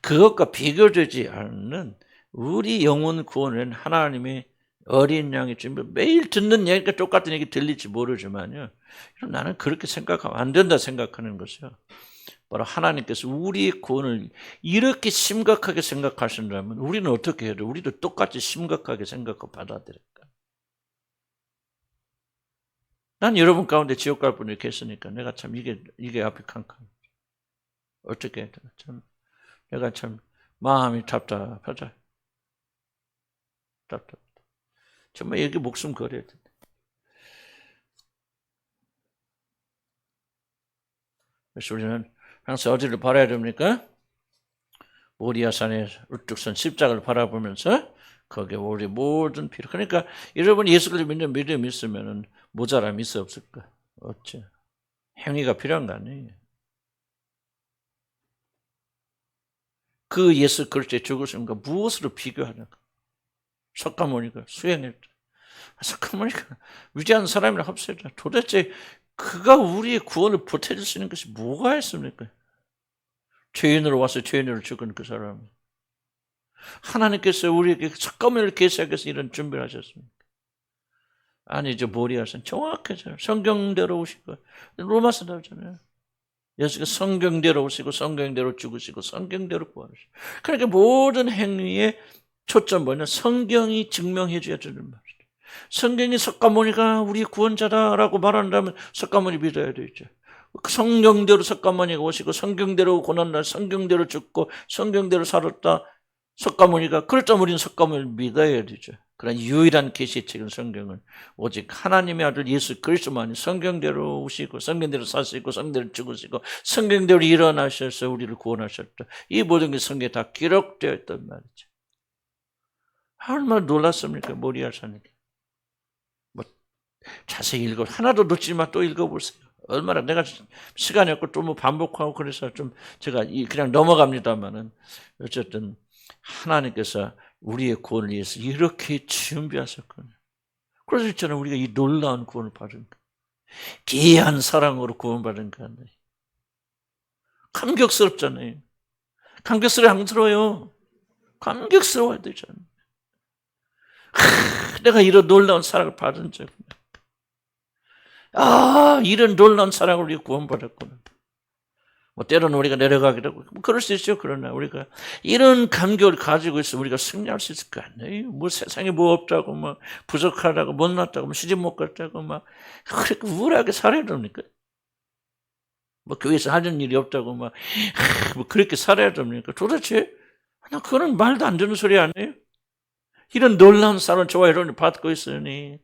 그것과 비교되지 않는 우리 영혼 구원은 하나님의 어린 양의 준비. 매일 듣는 얘기가 똑같은 얘기 들릴지 모르지만요, 나는 그렇게 생각하면 안 된다 생각하는 것이요. 바로 하나님께서 우리의 구원을 이렇게 심각하게 생각하신다면 우리는 어떻게 해야 돼? 우리도 똑같이 심각하게 생각하고 받아들일까? 난 여러분 가운데 지옥 갈 분이 계시니까 내가 참 이게 앞이 캄캄. 어떻게 해야 되나? 참 내가 참 마음이 답답하다. 답답. 정말 여기 목숨 걸어야 된다. 그래서 우리는 항상 어디를 바라야 됩니까? 모리아산에 우뚝 선 십자가를 바라보면서 거기에 우리 모든 필요. 그러니까 여러분 예수 그리스도 믿는 믿음이 있으면 모자람이 있어 없을까? 없죠. 행위가 필요한 거 아니에요. 그 예수 그리스도의 죽으심과 무엇으로 비교하는가? 석가모니가 수행했다. 석가모니가 위대한 사람이라 합시다. 도대체 그가 우리의 구원을 보태줄 수 있는 것이 뭐가 있습니까? 죄인으로 와서 죄인으로 죽은 그 사람. 하나님께서 우리에게 석가모니를 계시하기 위해서 이런 준비를 하셨습니까? 아니죠. 모리아산 정확하죠. 성경대로 오시고 로마서 나오잖아요. 예수가 성경대로 오시고 성경대로 죽으시고 성경대로 구원하시고. 그러니까 모든 행위의 초점 뭐냐? 성경이 증명해 줘야 되는 말이죠. 성경이 석가모니가 우리 구원자다라고 말한다면 석가모니 믿어야 되죠. 성경대로 석가모니가 오시고 성경대로 고난날 성경대로 죽고 성경대로 살았다. 석가모니가 그렇다면 우리는 석가모니를 믿어야 되죠. 그런 유일한 계시책은 성경은 오직 하나님의 아들 예수 그리스도만이 성경대로 오시고 성경대로 사시고 성경대로 죽으시고 성경대로 일어나셔서 우리를 구원하셨다. 이 모든 게 성경에 다 기록되어 있단 말이죠. 얼마나 놀랐습니까? 모리아산에게. 뭐 자세히 읽어 하나도 놓치지만 또 읽어보세요. 얼마나 내가 시간이 없고 또 뭐 반복하고 그래서 좀 제가 그냥 넘어갑니다만은 어쨌든 하나님께서 우리의 구원을 위해서 이렇게 준비하셨거든요. 그래서 있잖아요. 우리가 이 놀라운 구원을 받은 거. 귀한 사랑으로 구원받은 거 아니에요. 감격스럽잖아요. 감격스러워요. 감격스러워야 되잖아요. 내가 이런 놀라운 사랑을 받은 적. 이런 놀라운 사랑을 우리가 구원받았구나. 뭐 때로는 우리가 내려가기도 하고 그럴 수 있죠. 그러나 우리가 이런 감격을 가지고 있으면 우리가 승리할 수 있을 거 아니에요. 뭐 세상에 뭐 없다고 막 부족하다고 못났다고 시집 못 갔다고 막 그렇게 우울하게 살아야 됩니까? 뭐 교회에서 하는 일이 없다고 막 뭐 그렇게 살아야 됩니까? 도대체 그거는 말도 안 되는 소리 아니에요? 이런 놀라운 사랑을 저와 여러분이 받고 있으니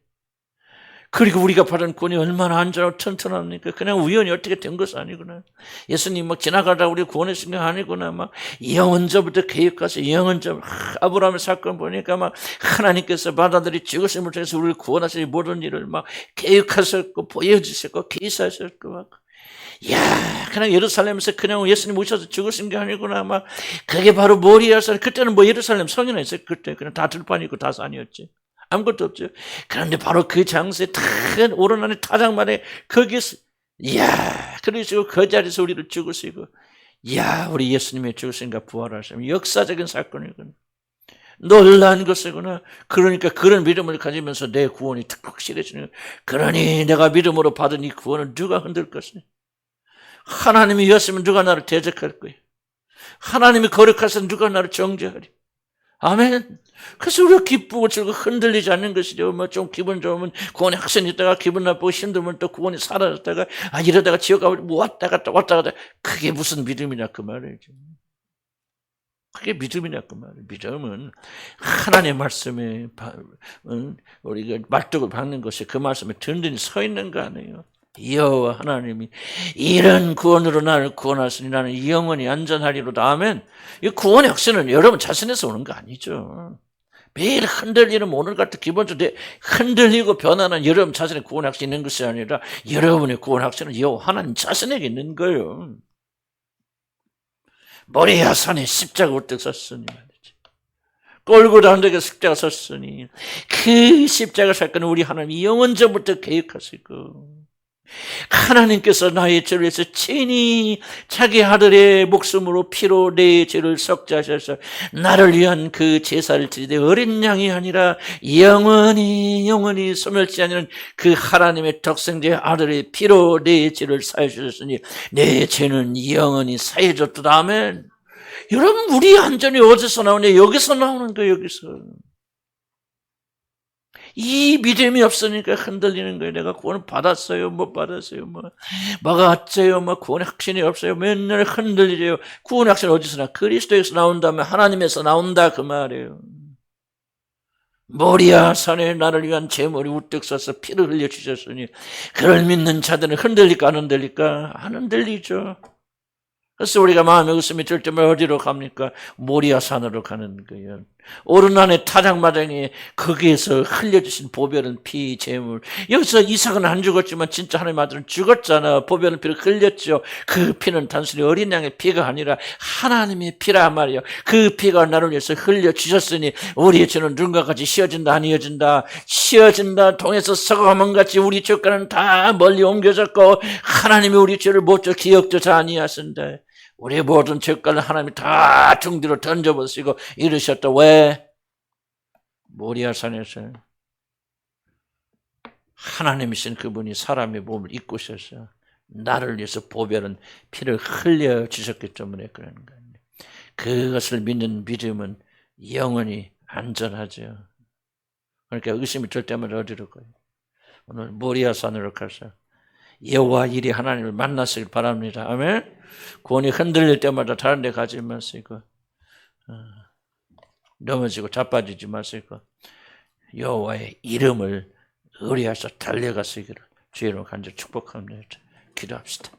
그리고 우리가 받은 구원이 얼마나 안전하고 튼튼합니까? 그냥 우연히 어떻게 된 것이 아니구나. 예수님 막 지나가다 우리 구원하신 게 아니구나. 막 영원전부터 계획하셔. 영원전 아브라함의 사건 보니까 막 하나님께서 받아들이 죽으심을 통해서 우리를 구원하시는 모든 일을 막 계획하셨고 보여주셨고 계시하셨고 막. 그냥 예루살렘에서 그냥 예수님 오셔서 죽으신 게 아니구나. 막 그게 바로 모리아산. 그때는 뭐 예루살렘 성이나 있어요. 그때 그냥 다 들판이고 다 산이었지. 아무것도 없죠. 그런데 바로 그 장소에 탁 오르나는 타작만에 거기서 그러시고 그 자리에서 우리를 죽으시고 우리 예수님의 죽으신가 부활하시면 역사적인 사건이구나. 놀라운 것이구나. 그러니까 그런 믿음을 가지면서 내 구원이 확실해지는. 그러니 내가 믿음으로 받은 이 구원을 누가 흔들 것이냐. 하나님이 였으면 누가 나를 대적할 거야. 하나님이 거룩하셔서 누가 나를 정죄하리. 아멘. 그래서 우리가 기쁘고 즐거워 흔들리지 않는 것이죠. 뭐 좀 기분 좋으면 구원에 확신이 있다가 기분 나쁘고 힘들면 또 구원이 사라졌다가 이러다가 지옥 가고 뭐 왔다 갔다 그게 무슨 믿음이냐 그 말이죠. 그게 믿음이냐 그 말이에요. 믿음은 하나님의 말씀에 우리가 말뚝을 박는 것이 그 말씀에 든든히 서 있는 거 아니에요. 여호와 하나님이 이런 구원으로 나를 구원하시니 나는 영원히 안전하리로다. 아멘. 이 구원의 확신은 여러분 자신에서 오는 거 아니죠. 매일 흔들리는 오늘 같은 기본적으로 흔들리고 변하는 여러분 자신의 구원 확신이 있는 것이 아니라 여러분의 구원 확신은 여호와 하나님 자신에게 있는 거예요. 모리아 산에 십자가 우뚝 섰으니 말이지. 골고다 언덕에 십자가 섰으니 그 십자가 사건은 우리 하나님 영원전부터 계획하시고 하나님께서 나의 죄를 위해서 친히 자기 아들의 목숨으로 피로 내 죄를 속죄하셔서 나를 위한 그 제사를 드리되 어린 양이 아니라 영원히 소멸치 않는 그 하나님의 독생자의 아들의 피로 내 죄를 사해 주셨으니 내 죄는 영원히 사해졌다. 아멘. 여러분, 우리 안전이 어디서 나오냐? 여기서 나오는 거예요. 여기서. 이 믿음이 없으니까 흔들리는 거예요. 내가 구원 받았어요, 못 받았어요, 뭐가 어째요, 구원의 확신이 없어요. 맨날 흔들리래요. 구원의 확신 어디서 나? 그리스도에서 나온다면 하나님에서 나온다 그 말이에요. 모리아 산에 나를 위한 제물이 우뚝 서서 피를 흘려 주셨으니 그를 믿는 자들은 흔들릴까 안 흔들릴까? 안 흔들리죠. 그래서 우리가 마음에 웃음이 들 때면 어디로 갑니까? 모리아 산으로 가는 거예요. 오르난의 타작마당에 거기에서 흘려주신 보배는 피, 제물. 여기서 이삭은 안 죽었지만 진짜 하나님 아들은 죽었잖아. 보배는 피를 흘렸죠. 그 피는 단순히 어린 양의 피가 아니라 하나님의 피라 말이에요. 그 피가 나를 위해서 흘려주셨으니 우리의 죄는 눈과 같이 씌어진다 안 이어진다. 씌어진다. 통해서 서가만같이 우리 죄가는 다 멀리 옮겨졌고 하나님이 우리 죄를 못져 기억조차 아니하신다. 우리의 모든 죄가를 하나님이 다 등 뒤로 던져버리시고 이르셨다. 왜? 모리아산에서 하나님이신 그분이 사람의 몸을 입고 오셔서 나를 위해서 보배는 피를 흘려주셨기 때문에 그러는 거예요. 그것을 믿는 믿음은 영원히 안전하죠. 그러니까 의심이 들 때마다 어디로 가요? 오늘 모리아산으로 가서 여호와 일이 하나님을 만나시길 바랍니다. 아멘. 구원이 흔들릴 때마다 다른 데 가지 마시고 넘어지고 자빠지지 마시고 여호와의 이름을 의뢰해서 달려가시기를 주의로 간절히 축복합니다. 기도합시다.